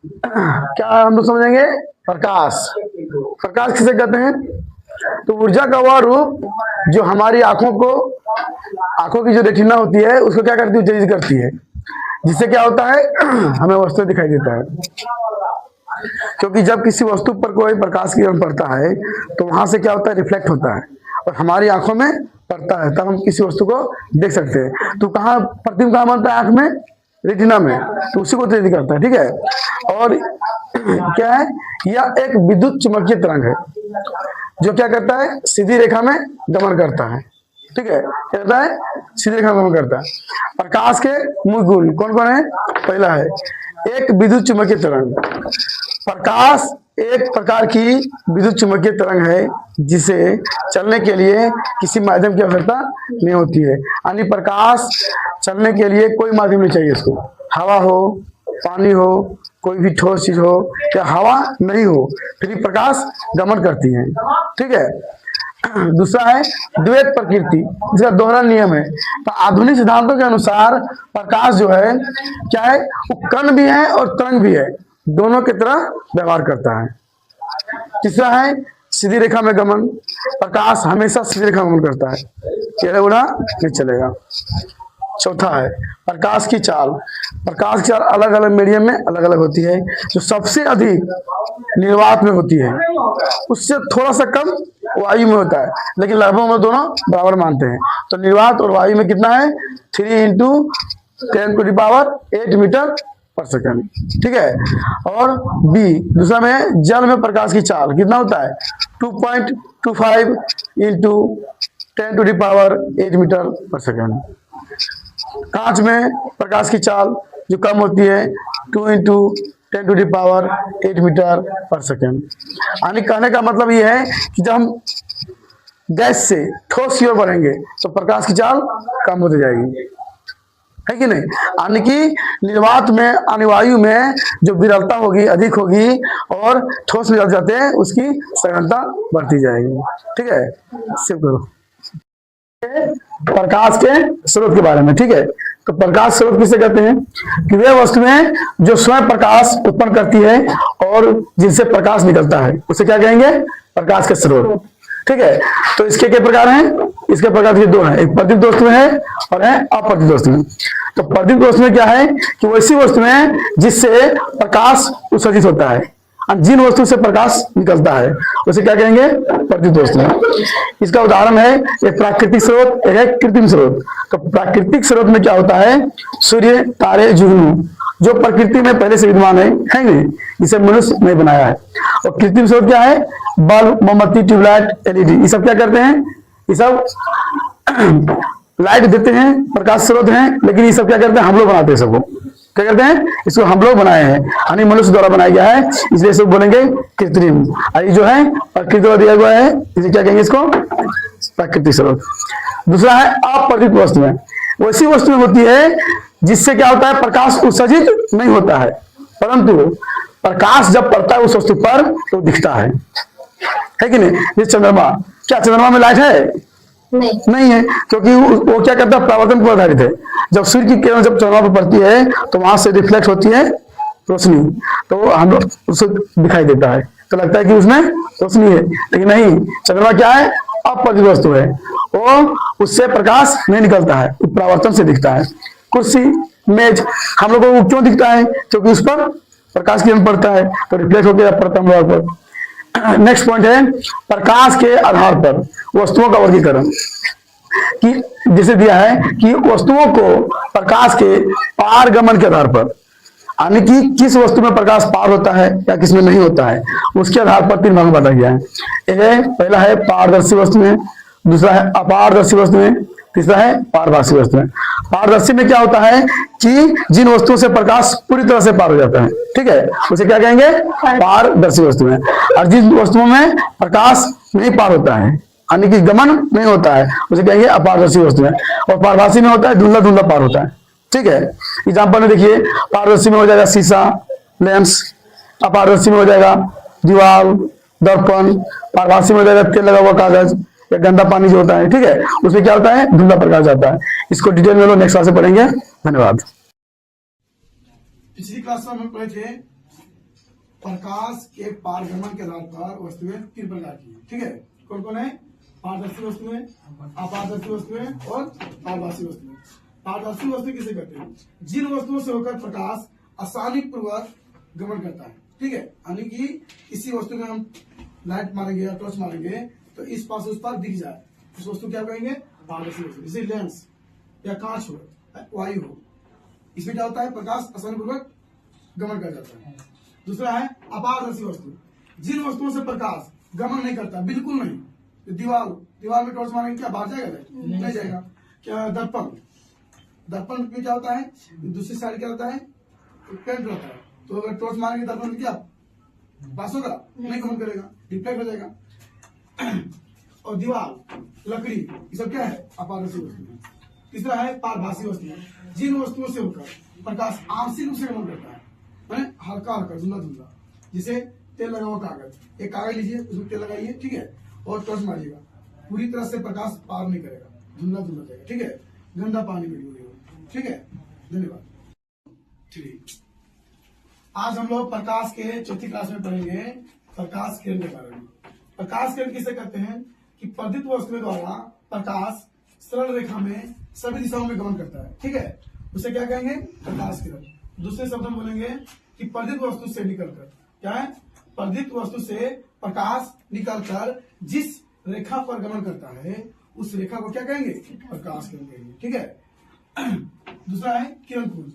क्या हम लोग समझेंगे? प्रकाश। प्रकाश किसे कहते हैं? तो ऊर्जा का वह रूप जो हमारी आंखों की जो रेटिना होती है उसको क्या करती है? उत्तेजित करती है, जिससे क्या होता है? हमें वस्तु दिखाई देता है। क्योंकि जब किसी वस्तु पर कोई प्रकाश किरण पड़ता है तो वहां से क्या होता है? रिफ्लेक्ट होता है और हमारी आंखों में पड़ता है, तब हम किसी वस्तु को देख सकते हैं। तो कहाँ प्रतिबिंब कहाँ बनता है? आंख में, रेटिना में, तो उसी को उत्तेजित करता है। ठीक है। और क्या है? यह एक विद्युत चुम्बकीय तरंग है जो क्या करता है? सीधी रेखा में गमन करता है। ठीक है, क्या करता है? सीधी रेखा में गमन करता है। प्रकाश के मूल गुण कौन कौन है? पहला है एक विद्युत चुम्बकीय तरंग। प्रकाश एक प्रकार की विद्युत चुम्बकीय तरंग है जिसे चलने के लिए किसी माध्यम की आवश्यकता नहीं होती है। यानी प्रकाश चलने के लिए कोई माध्यम नहीं चाहिए इसको। हवा हो, पानी हो, कोई भी ठोस चीज हो या हवा नहीं हो, फिर भी प्रकाश गमन करती है। ठीक है। दूसरा है द्वैत प्रकृति, इसका दोहरा नियम है। तो आधुनिक सिद्धांतों के अनुसार प्रकाश जो है क्या है? वो कण भी है और तरंग भी है, दोनों की तरह व्यवहार करता है। तीसरा है सीधी रेखा में गमन। प्रकाश हमेशा सीधी रेखा में गमन करता है, टेढ़ा उड़ा नहीं चलेगा। चौथा है प्रकाश की चाल। प्रकाश की चाल अलग अलग मीडियम में अलग अलग होती है। जो सबसे अधिक निर्वात में होती है उससे थोड़ा सा कम वायु में होता है, लेकिन लगभग हम दोनों बराबर मानते हैं। तो निर्वात और वायु में कितना है? 3 × 10⁸ मीटर पर सेकंड। ठीक है। और बी दूसरा में जल में प्रकाश की चाल कितना होता है? 2.25 × 10⁸ मीटर पर सेकंड। कांच में प्रकाश की चाल जो कम होती है 2 × 10⁸ मीटर पर सेकंड। यानी कहने का मतलब ये है कि जब हम गैस से ठोस की ओर बढ़ेंगे तो प्रकाश की चाल कम होती जाएगी, है कि नहीं? यानी कि निर्वात में, अनिवायु में जो विरलता होगी अधिक होगी और ठोस में जल जाते हैं उसकी सघनता बढ़ती जाएगी। ठीक है, सिर्फ करो प्रकाश के स्रोत के बारे में। ठीक है। तो प्रकाश स्रोत किसे कहते हैं? कि वे वस्तुएं जो स्वयं प्रकाश उत्पन्न करती है और जिनसे प्रकाश निकलता है उसे क्या कहेंगे? प्रकाश के स्रोत। ठीक है। तो इसके क्या प्रकार हैं? इसके प्रकार के दो हैं, एक प्रतिदीप्त वस्तुएं है और है अप्रतिदीप्त वस्तुएं। तो प्रतिदीप्त वस्तुएं क्या है? कि वैसी वस्तुएं जिससे प्रकाश उत्सर्जित होता है, जिन वस्तु से प्रकाश निकलता है उसे क्या कहेंगे? प्रतिदीप्त वस्तुएं। इसका उदाहरण है एक प्राकृतिक स्रोत, एक है कृत्रिम स्रोत। तो प्राकृतिक स्रोत में क्या होता है? सूर्य, तारे, जुगनू जो प्रकृति में पहले से विद्यमान है नहीं, जिसे मनुष्य नहीं बनाया है। और कृत्रिम स्रोत क्या है? बल्ब, मोमबत्ती, ट्यूबलाइट, एलईडी, ये सब क्या करते हैं? ये सब लाइट देते हैं, प्रकाश स्रोत हैं, लेकिन ये सब क्या करते हैं? हम लोग बनाते हैं सबको। क्या करते हैं? इसको हम लोग बनाए हैं, यानी मनुष्य द्वारा बनाया गया है, इसलिए सब बोलेंगे कृत्रिम। और ये जो है प्रकृति द्वारा दिया हुआ है, इसे क्या कहेंगे? इसको प्राकृतिक स्रोत। दूसरा है अप्रतिदीप्त वस्तुएं। वैसी वस्तुएं होती है जिससे क्या होता है? प्रकाश उत्सर्जित नहीं होता है, परंतु प्रकाश जब पड़ता है उस वस्तु पर तो दिखता है कि नहीं? जैसे चंद्रमा, क्या चंद्रमा में लाइट है? नहीं है, क्योंकि वो क्या करता है? परावर्तन पर आधारित है। जब सूर्य की किरण जब चंद्रमा पर पड़ती है तो वहां से रिफ्लेक्ट होती है रोशनी, तो हम लोग उसे दिखाई देता है, तो लगता है कि उसमें रोशनी है, लेकिन नहीं, चंद्रमा क्या है? अप्रतिदीप्त वस्तु है, वो उससे प्रकाश नहीं निकलता है, परावर्तन से दिखता है। कुर्सी, मेज हम लोगों को क्यों दिखता है? क्योंकि उस पर प्रकाश किरण पड़ता है तो रिफ्लेक्ट होकर पड़ता है पर। नेक्स्ट पॉइंट है प्रकाश के आधार पर वस्तुओं का वर्गीकरण। कि जैसे दिया है कि वस्तुओं को प्रकाश के पारगमन के आधार पर, यानी कि किस वस्तु में प्रकाश पार होता है या किस में नहीं होता है, उसके आधार पर 3 भाग में बांटा गया है। पहला है पारदर्शी वस्तुएं, दूसरा है अपारदर्शी वस्तुएं, तीसरा है पारभासी वस्तुएं। पारदर्शी में क्या होता है कि जिन वस्तुओं से प्रकाश पूरी तरह से पार हो जाता है, ठीक है, उसे क्या कहेंगे? पारदर्शी वस्तुएं। और जिन वस्तुओं में प्रकाश नहीं पार होता है, यानी कि गमन नहीं होता है, उसे कहेंगे अपारदर्शी वस्तुएं। और पारभासी में होता है धुंधला धुंधला पार होता है। ठीक है। एग्जाम्पल में देखिए, पारदर्शी में हो जाएगा शीशा, लेंस। अपारदर्शी में हो जाएगा दीवार, दर्पण। पारभासी में हो जाएगा तेल लगा हुआ कागज या गंदा पानी जो होता है, ठीक है, उसमें क्या होता है? धुंधला प्रकाश आता है। इसको डिटेल में लोग नेक्स्ट क्लास से पढ़ेंगे। धन्यवाद। पिछली क्लास में हम पढ़े थे प्रकाश के पारगमन के आधार पर वस्तुएं 3 प्रकार की है। ठीक है, कौन कौन है? पारदर्शी वस्तुएं, अपारदर्शी वस्तुएं और पारभासी वस्तुएं। पारदर्शी वस्तु किसे कहते हैं? जिन वस्तुओं से होकर प्रकाश आसानी पूर्वक गमन करता है। ठीक है, यानी कि किसी वस्तु में हम लाइट मारेंगे या टॉर्च मारेंगे तो इस पास उस पास दिख जाए, उस वस्तु क्या कहेंगे? पारदर्शी वस्तु। जैसे लेंस या कांच हो, वायु हो, इसमें क्या होता है? प्रकाश आसानी पूर्वक गमन कर जाता है। दूसरा है अपारदर्शी वस्तु, जिन वस्तुओं से प्रकाश गमन नहीं करता, बिल्कुल नहीं। तो दीवार में टॉर्च मारेंगे, क्या बाहर जाएगा? नहीं जाएगा। क्या? दर्पण, दर्पण में क्या होता है? दूसरी साइड क्या होता है? पेंट होता है, तो अगर टॉर्च मारेंगे दर्पण में क्या पास होगा? नहीं गमन करेगा, रिफ्लेक्ट हो जाएगा। और दीवार, लकड़ी, ये सब क्या है? अपारदर्शी वस्तु। तीसरा है पारभासी वस्तु, जिन वस्तुओं से होकर प्रकाश आंशिक रूप से गमन करता है, मैंने हल्का हल्का धुंधला धुंधला। जैसे तेल लगा हुआ कागज, एक कागज लीजिए, उसमें तेल लगाइए, ठीक है, और टॉर्च मारिएगा, पूरी तरह से प्रकाश पार नहीं करेगा, धुंधला धुंधला जाएगा। ठीक है, गंदा पानी में डूबेगा। ठीक है, धन्यवाद। ठीक, आज हम लोग प्रकाश के चौथी क्लास में पढ़ेंगे प्रकाश किरण के बारे में। प्रकाश किरण किसे कहते हैं? कि परावर्तित वस्तुओं द्वारा प्रकाश सरल रेखा में सभी दिशाओं में गमन करता है। ठीक है, उसे क्या कहेंगे? प्रकाश किरण। दूसरे शब्द में बोलेंगे कि परावर्तित वस्तु से निकलकर, क्या है? परावर्तित वस्तु से प्रकाश निकलकर जिस रेखा पर गमन करता है उस रेखा को क्या कहेंगे? प्रकाश किरण कहेंगे। ठीक है, दूसरा है किरण पुंज।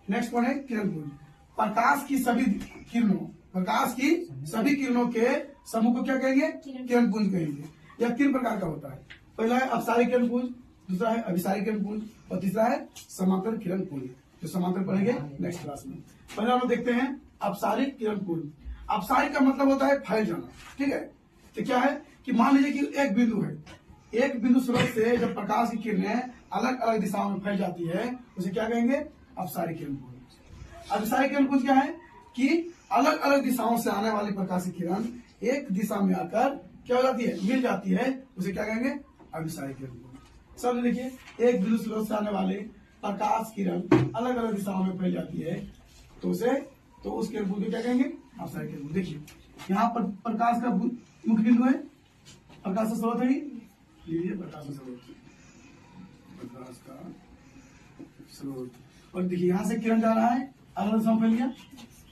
नेक्स्ट वन है किरण पुंज। प्रकाश की सभी किरणों, प्रकाश की सभी किरणों के समूह को क्या कहेंगे? किरण पुंज कहेंगे। यह 3 प्रकार का होता है। पहला है अपसारी किरण पुंज, दूसरा है अभिसारी किरण पुंज और तीसरा है समांतर किरण पुंज, जो समांतर पढ़ेंगे नेक्स्ट क्लास में। पहले हम लोग देखते हैं अपसारी किरण पुंज। अपसारी का मतलब होता है फैल जाना। ठीक है, तो क्या है कि मान लीजिए कि एक बिंदु है, एक बिंदु स्रोत से जब प्रकाश की किरणें अलग अलग दिशाओं में फैल जाती है उसे क्या कहेंगे? अपसारी किरण पुंज। अभिसारी किरण पुंज क्या है कि अलग अलग दिशाओं से आने वाली प्रकाश की किरण एक दिशा में आकर क्या हो जाती है? मिल जाती है, उसे क्या कहेंगे? अभिसारी किरण पुंज। सब देखिए, एक बिंदु स्रोत से आने वाले प्रकाश किरण अलग अलग दिशाओं में फैल जाती है तो उस किरण पुंज को क्या कहेंगे? अपसारी किरण पुंज। देखिए यहाँ पर प्रकाश का मुख्य बिंदु है, प्रकाश का स्रोत है, लीजिए प्रकाश का स्रोत, प्रकाश का स्रोत, और देखिए यहाँ से किरण जा रहा है, अलग दिशाओं में फैल गया,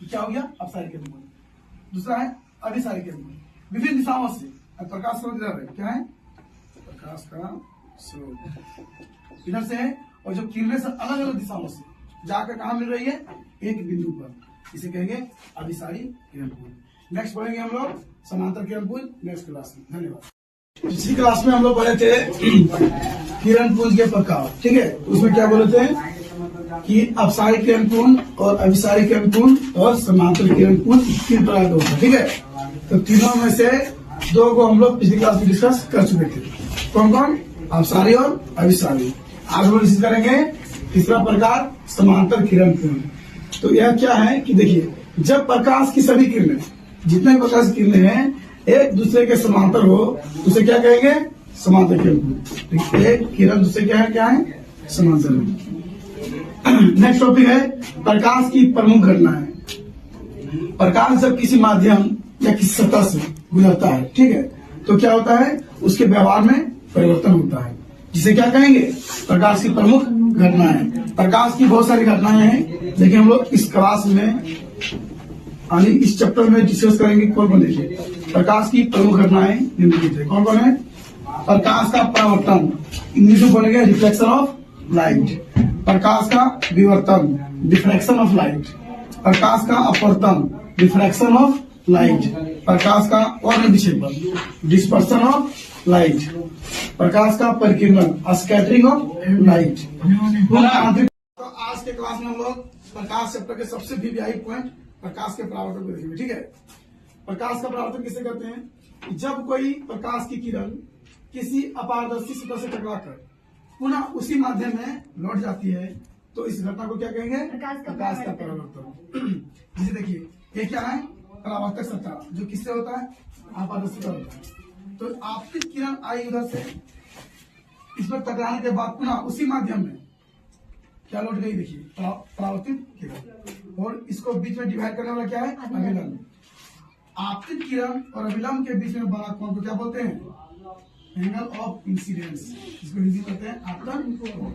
क्या हो गया? अपसारी किरण पुंज। दूसरा है अभिसारी किरण पुंज, विभिन्न दिशाओं से प्रकाश स्रोत इधर है, क्या है? प्रकाश का स्रोत इधर से है, और जो किरणें से अलग अलग दिशाओं से जाकर कहा मिल रही है? एक बिंदु पर, इसे कहेंगे अभिसारी किरण पुंज। नेक्स्ट पढ़ेंगे हम लोग समांतर किरण पुंज नेक्स्ट क्लास में। धन्यवाद। पिछली क्लास में हम लोग पढ़े थे किरण पुंज के प्रकार। ठीक है, उसमें क्या बोले थे कि अपसारी किरण पुंज और अभिसारी किरण पुंज और समांतर किरण पुंज 3 प्रकार के होते हैं। ठीक है, तो तीनों में से 2 को हम लोग पिछली क्लास में डिस्कस कर चुके थे। कौन कौन? अपसारी और अभिसारी। आज हम डिस्कस करेंगे तीसरा प्रकार समांतर किरण पुंज। तो यह क्या है कि देखिए, जब प्रकाश की सभी किरणें, जितने भी प्रकाश की किरणें हैं, एक दूसरे के समांतर हो उसे क्या कहेंगे? समांतर किरण पुंज। एक किरण दूसरे क्या है? समांतर। नेक्स्ट टॉपिक है प्रकाश की प्रमुख घटनाएं। प्रकाश जब किसी माध्यम या किसी सतह से गुजरता है, ठीक है, तो क्या होता है? उसके व्यवहार में परिवर्तन होता है, जिसे क्या कहेंगे? प्रकाश की प्रमुख घटनाएं। प्रकाश की बहुत सारी घटनाएं हैं, लेकिन हम लोग इस क्लास में यानी इस चैप्टर में डिस्कस करेंगे। कौन कौन? देखिए, प्रकाश की प्रमुख घटनाएं निम्नलिखित है। कौन कौन है? प्रकाश का परावर्तन, इंग्लिश में बोलेंगे रिफ्लेक्शन ऑफ लाइट। प्रकाश का विवर्तन, डिफ्रैक्शन ऑफ लाइट। प्रकाश का अपवर्तन, डिफ्रैक्शन ऑफ लाइट। प्रकाश का वर्ण विक्षेपण, डिस्पर्सन ऑफ लाइट। प्रकाश का परिकीर्णन, स्कैटरिंग ऑफ लाइट। तो आज के क्लास में हम लोग प्रकाश चैप्टर के सबसे वीवीआई पॉइंट प्रकाश के परावर्तन को देखेंगे। ठीक है, प्रकाश का परावर्तन किसे कहते हैं? जब कोई प्रकाश की किरण किसी अपारदर्शी सतह से टकराकर पुनः उसी माध्यम में लौट जाती है तो इस घटना को क्या कहेंगे? प्रकाश का परावर्तन। जैसे देखिए, ये क्या है? परावर्तक सतह, जो किससे होता है? अपारदर्शी सतह होता है। तो आपकी किरण आई उधर से, इस पर टकराने के बाद पुनः उसी माध्यम में क्या लौट गई? देखिए, परावर्तित किरण। और इसको बीच में डिवाइड करने वाला क्या है? अभिलंब। आपतित किरण और अभिलंब के बीच में बना कोण को क्या बोलते हैं? Angle of incidence. इसको हिंदी में कहते हैं आपतन कोण।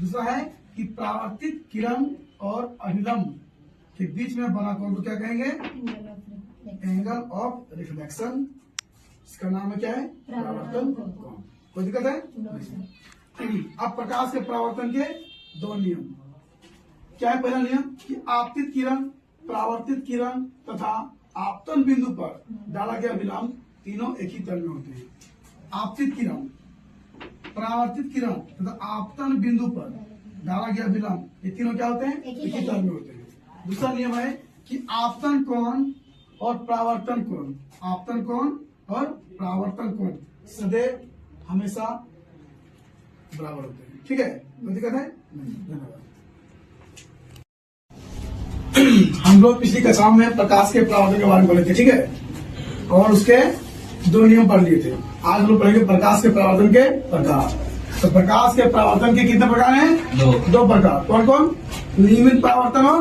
दूसरा है कि परावर्तित किरण और अभिलंब के बीच में बना कोण को क्या कहेंगे? Angle of reflection. इसका नाम है क्या है? परावर्तन कोण। कोई दिक्कत है? अब प्रकाश के परावर्तन के दो नियम क्या है? पहला नियम कि आपतित किरण, परावर्तित किरण तथा आपतन बिंदु पर डाला गया विलंब तीनों एक ही तल में होते हैं। आपतित किरण, परावर्तित किरण तथा आपतन बिंदु पर डाला गया विलंब ये तीनों क्या होते हैं? एक ही तल में होते हैं। दूसरा नियम है कि आपतन कोण और परावर्तन कोण, आपतन कोण और परावर्तन कोण सदैव हमेशा बराबर होते हैं। ठीक है? कोई दिक्कत है? धन्यवाद। हम लोग पिछली कक्षा में प्रकाश के परावर्तन के बारे में बोले थे, ठीक है, और उसके दो नियम पढ़ लिए थे। आज हम लोग पढ़ेंगे प्रकाश के परावर्तन के प्रकार। तो प्रकाश के परावर्तन के कितने प्रकार हैं? दो प्रकार। कौन कौन? नियमित परावर्तन और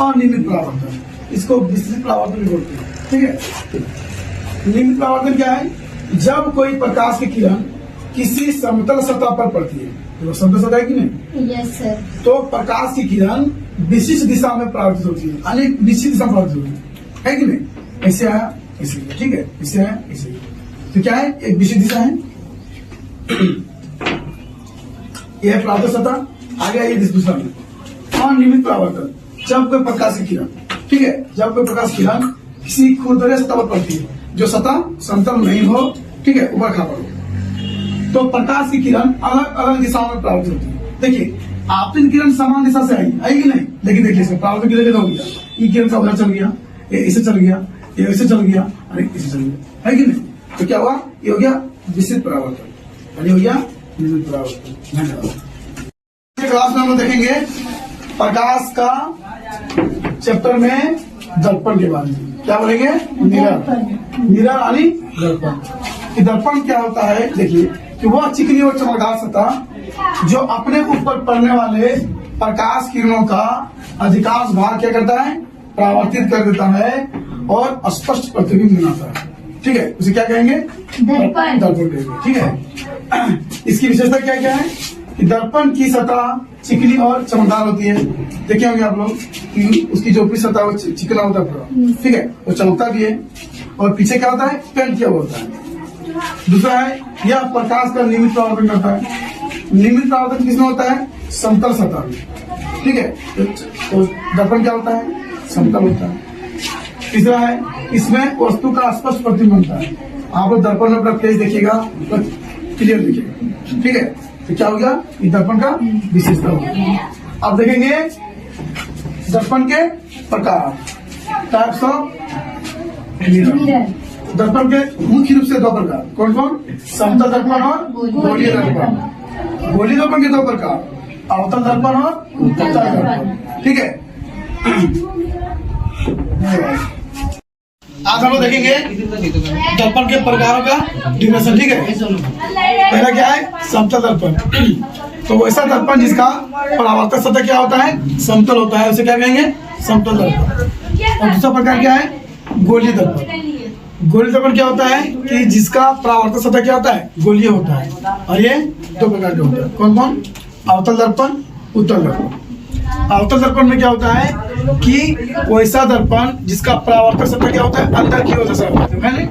अनियमित परावर्तन। इसको विस्तृत परावर्तन भी बोलते हैं। ठीक है? नियमित परावर्तन क्या है? जब कोई प्रकाश की किरण किसी समतल सतह पर पड़ती है, तो समतल सतह है कि नहीं? Yes sir. तो प्रकाश की किरण विशिष्ट दिशा में परावर्तित होती है, यानी निश्चित दिशा में परावर्तित होती है कि नहीं? ऐसे आया ऐसे, ठीक है, इससे आया ऐसे। तो क्या है? एक विशिष्ट दिशा है, यह परावर्तन सतह आ गया, ये दूसरा में। अनियमित परावर्तन, जब कोई प्रकाश की किरण, ठीक है, जब कोई प्रकाश की किरण किसी खुरदरे सतह पर पड़ती है जो सतह समतल नहीं हो, ठीक है, ऊपर खापर हो, तो प्रकाश की किरण अलग अलग दिशाओं में परावर्तित होती है। देखिए, आपतित किरण समान दिशा से आई कि नहीं? लेकिन देखिए इसमें परावर्तन किरण कैसे हो गया? ये किरण का उधर चल गया, ये इसे चल गया, ये इसे चल गया, अरे इसे चल गया, है कि नहीं? तो क्या हुआ? ये हो गया विस्तृत परावर्तन, ये हो गया नियमित परावर्तन। धन्यवाद। क्लास में हम लोग देखेंगे प्रकाश का चैप्टर में दर्पण के बारे में। क्या बोलेंगे? मिरर। मिरर यानी दर्पण। दर्पण क्या होता है? देखिए कि वह चिकनी और चमकदार सतह जो अपने ऊपर पड़ने वाले प्रकाश किरणों का अधिकांश भाग क्या करता है? परावर्तित कर देता है और स्पष्ट प्रतिबिंब बनाता है। ठीक है, उसे क्या कहेंगे? दर्पण। दर्पण कहेंगे। ठीक है, इसकी विशेषता क्या क्या है? कि दर्पण की सतह चिकनी और चमकदार होती है। देखे होंगे आप लोग कि उसकी जो ऊपरी सतह वो चिकना होता है पूरा, ठीक है, वो चमकता भी है, और पीछे क्या होता है? पेंट किया हुआ होता है। दूसरा है यह प्रकाश का नियमित परावर्तन करता है। नियमित परावर्तन किसमें होता है? समतल सतह में। ठीक है, तो दर्पण क्या होता है? समतल होता है। तीसरा है इसमें वस्तु का स्पष्ट प्रतिबिंब बनता है। आप लोग दर्पण में अपना फेस देखिएगा तो क्लियर दिखेगा। ठीक है, तो क्या हो गया? ये दर्पण का विशेषता हो गया। अब देखेंगे दर्पण के प्रकार, टाइप्स ऑफ मिरर। दर्पण के मुख्य रूप से दो प्रकार। कौन कौन? समतल दर्पण और गोलीय दर्पण। गोलीय दर्पण के दो प्रकार, अवतल दर्पण और उत्तल दर्पण। ठीक है, आज हम लोग देखेंगे दर्पण के प्रकारों का डिफिनेशन। ठीक है, पहला क्या है? समतल दर्पण। तो वैसा दर्पण जिसका परावर्तक सतह क्या होता है? समतल होता है, उसे क्या कहेंगे? समतल दर्पण। और दूसरा प्रकार क्या है? गोलीय दर्पण। गोलीय दर्पण क्या होता है? कि जिसका परावर्तक सतह क्या होता है? गोलीय होता है। और ये दो प्रकार के होते हैं। कौन कौन? अवतल दर्पण, उत्तल दर्पण। अवतल दर्पण में क्या होता है? कि वैसा दर्पण जिसका परावर्तक सतह क्या होता है? अंदर की ओर दशा होती है,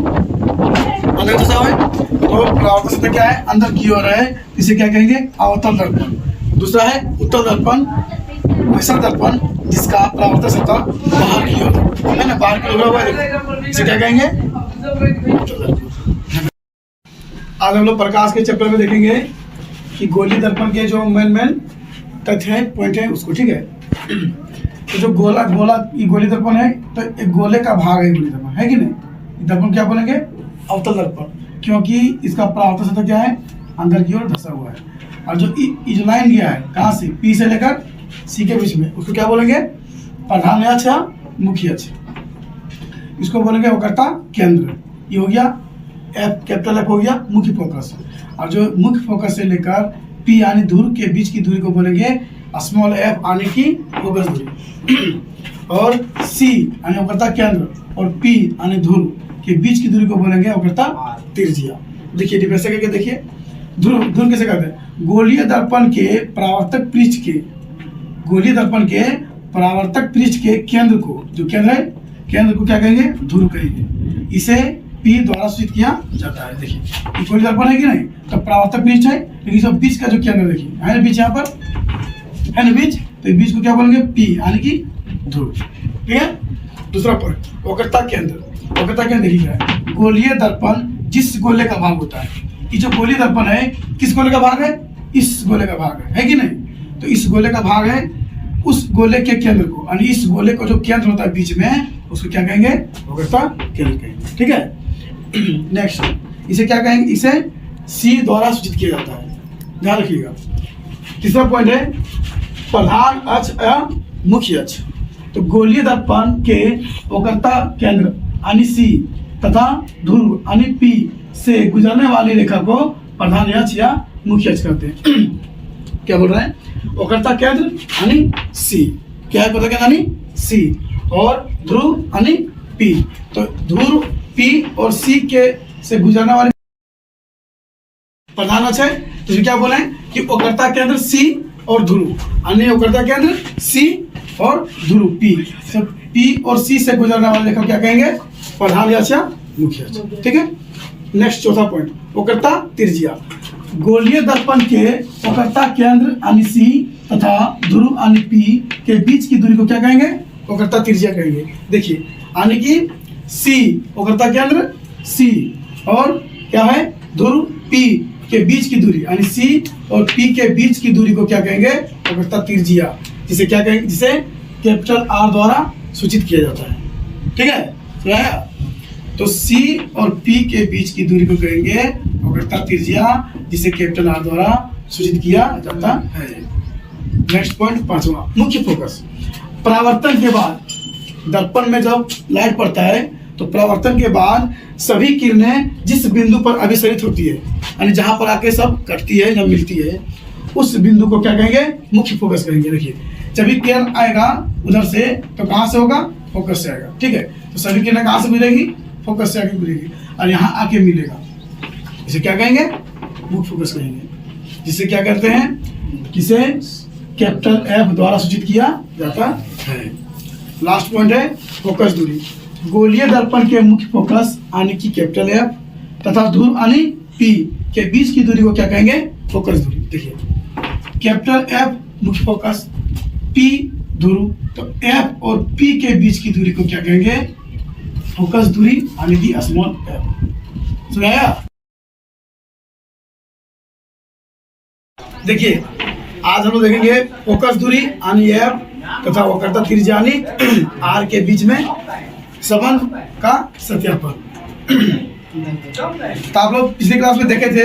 अंदर दशा है, तो परावर्तक सतह क्या है? अंदर की ओर है, इसे क्या कहेंगे? अवतल दर्पण। दूसरा है उत्तल दर्पण, वैसा दर्पण जिसका परावर्तक सतह बाहर की ओर है ना, बाहर की ओर हुआ है, इसे क्या कहेंगे? आज हम लोग प्रकाश के चैप्टर में देखेंगे कि गोलीय दर्पण के जो मेन तथ्य है, पॉइंट है उसको। ठीक है, तो जो गोला ये गोलीय दर्पण है, तो एक गोले का भाग है गोलीय दर्पण, है कि नहीं? दर्पण क्या बोलेंगे? अवतल दर्पण, क्योंकि इसका परावर्तक सतह क्या है? अंदर की ओर धंसा हुआ है। और जो जो लाइन गया है कहाँ से? पी से लेकर सी के बीच में, उसको क्या बोलेंगे? प्रधान अक्ष या मुख्य अक्ष। इसको बोलेंगे वक्रता केंद्र। ये हो गया एफ, कैपिटल एफ हो गया मुख्य फोकस। और जो मुख्य फोकस से लेकर पी यानी ध्रुव के बीच की दूरी को बोलेंगे स्मॉल एफ यानी कि फोकस दूरी और सी यानी वक्रता केंद्र और पी यानी ध्रुव के बीच की दूरी को बोलेंगे वक्रता त्रिज्या। देखिए डिफरेंस करके देखिए, ध्रुव ध्रुव कैसे करते हैं, गोलीय दर्पण के परावर्तक पृष्ठ के, गोलीय दर्पण के परावर्तक पृष्ठ के केंद्र को, जो केंद्र है, केंद्र को क्या कहेंगे, ध्रुव कहेंगे। इसे पी द्वारा सूचित किया जाता है। देखिए ये गोलीय दर्पण है कि नहीं, तो परावर्तक पृष्ठ है, लेकिन सब बीच का जो केंद्र देखिए है ना, बीच यहाँ पर है ना बीच, तो बीच को क्या बोलेंगे, पी यानी कि ध्रुव। ठीक है। दूसरा पॉइंट, वक्रता केंद्र। वक्रता केंद्र देखिए क्या है, गोलीय दर्पण जिस गोले का भाग होता है, ये जो गोलीय दर्पण है किस गोले का भाग है, इस गोले का भाग है कि नहीं, तो इस गोले का भाग है, उस गोले के केंद्र को यानी इस गोले को जो केंद्र होता है बीच में, उसको क्या कहेंगे, वक्रता केंद्र कहेंगे। ठीक है। नेक्स्ट, इसे क्या कहेंगे, इसे सी द्वारा सूचित किया जाता है, ध्यान रखिएगा। तीसरा पॉइंट है प्रधान अक्ष या मुख्य अक्ष। तो गोलीय दर्पण के वक्रता केंद्र यानी सी तथा ध्रुव यानी पी से गुजरने वाली रेखा को प्रधान अक्ष या मुख्य अक्ष कहते हैं। क्या बोल रहे हैं, वक्रता केंद्र यानी सी, क्या है वक्रता केंद्र यानी सी, और ध्रुव यानी पी। तो ध्रुव पी और सी के से गुजरने वाली प्रधान अक्ष है, तो इसे क्या बोले कि वक्रता केंद्र सी और ध्रुव, यानी वक्रता केंद्र सी और ध्रुव पी, सब पी और सी से गुजरने वाली रेखा क्या कहेंगे, प्रधान अक्ष या मुख्य अक्ष। ठीक है। नेक्स्ट चौथा पॉइंट, वक्रता त्रिज्या। गोलीय दर्पण के वक्रता केंद्र यानी सी तथा ध्रुव यानी पी के बीच की दूरी को क्या कहेंगे, वक्रता त्रिज्या कहेंगे। देखिए यानी कि सी वक्रता केंद्र सी और क्या है, ध्रुव पी के बीच की दूरी यानी सी और पी के बीच की दूरी को क्या कहेंगे, वक्रता त्रिज्या, जिसे क्या कहेंगे, जिसे कैपिटल आर द्वारा सूचित किया जाता है। ठीक है, तो सी और पी के बीच की दूरी को कहेंगे वक्रता त्रिज्या, जिसे कैपिटल आर द्वारा सूचित किया जाता है। नेक्स्ट पॉइंट पांचवा, मुख्य फोकस। परावर्तन के बाद दर्पण में जब लाइट पड़ता है तो परावर्तन के बाद सभी किरणें जिस बिंदु पर अभिसरित होती है, यानी जहां पर आके सब कटती है, जब मिलती है, उस बिंदु को क्या कहेंगे, मुख्य फोकस कहेंगे। देखिए जब भी किरण आएगा उधर से, तो कहाँ से होगा, फोकस से आएगा। ठीक है, तो सभी किरणें कहाँ से मिलेगी, फोकस से आके मिलेगी, और यहाँ आके मिलेगा, इसे क्या कहेंगे, मुख्य फोकस कहेंगे, जिसे क्या करते हैं, किसे कैपिटल एफ द्वारा सूचित किया जाता है। लास्ट पॉइंट है फोकस दूरी। गोलीय दर्पण के मुख्य फोकस यानी कि कैपिटल एफ तथा ध्रुव यानी पी के बीच की दूरी को क्या कहेंगे, फोकस दूरी। देखिए कैपिटल एफ मुख्य फोकस, पी ध्रुव, तो एफ और पी के बीच की दूरी को क्या कहेंगे, फोकस दूरी यानी कि स्मॉल एफ। सुनाया। देखिए आज हम लोग देखेंगे फोकस दूरी यानी एफ तथा वक्रता त्रिज्या यानी आर के बीच में संबंध का सत्यापन। तो आप लोग पिछले क्लास में देखे थे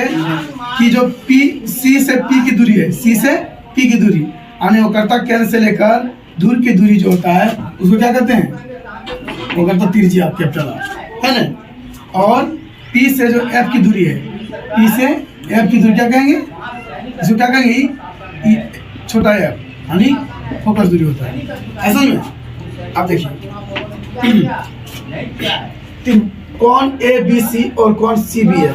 कि जो पी सी से पी की दूरी है, सी से पी की दूरी यानी वक्रता केंद्र से लेकर दूर की दूरी जो होता है उसको क्या कहते हैं, वक्रता त्रिज्या कैपिटल आर, है ना। और पी से जो एफ की दूरी है, पी से एफ की दूरी क्या कहेंगे, इसको क्या कहेंगे, छोटा एफ यानी फोकस दूरी होता है। ऐसा ही है। आप देखिए कौन ए बी सी और कौन सी बी है,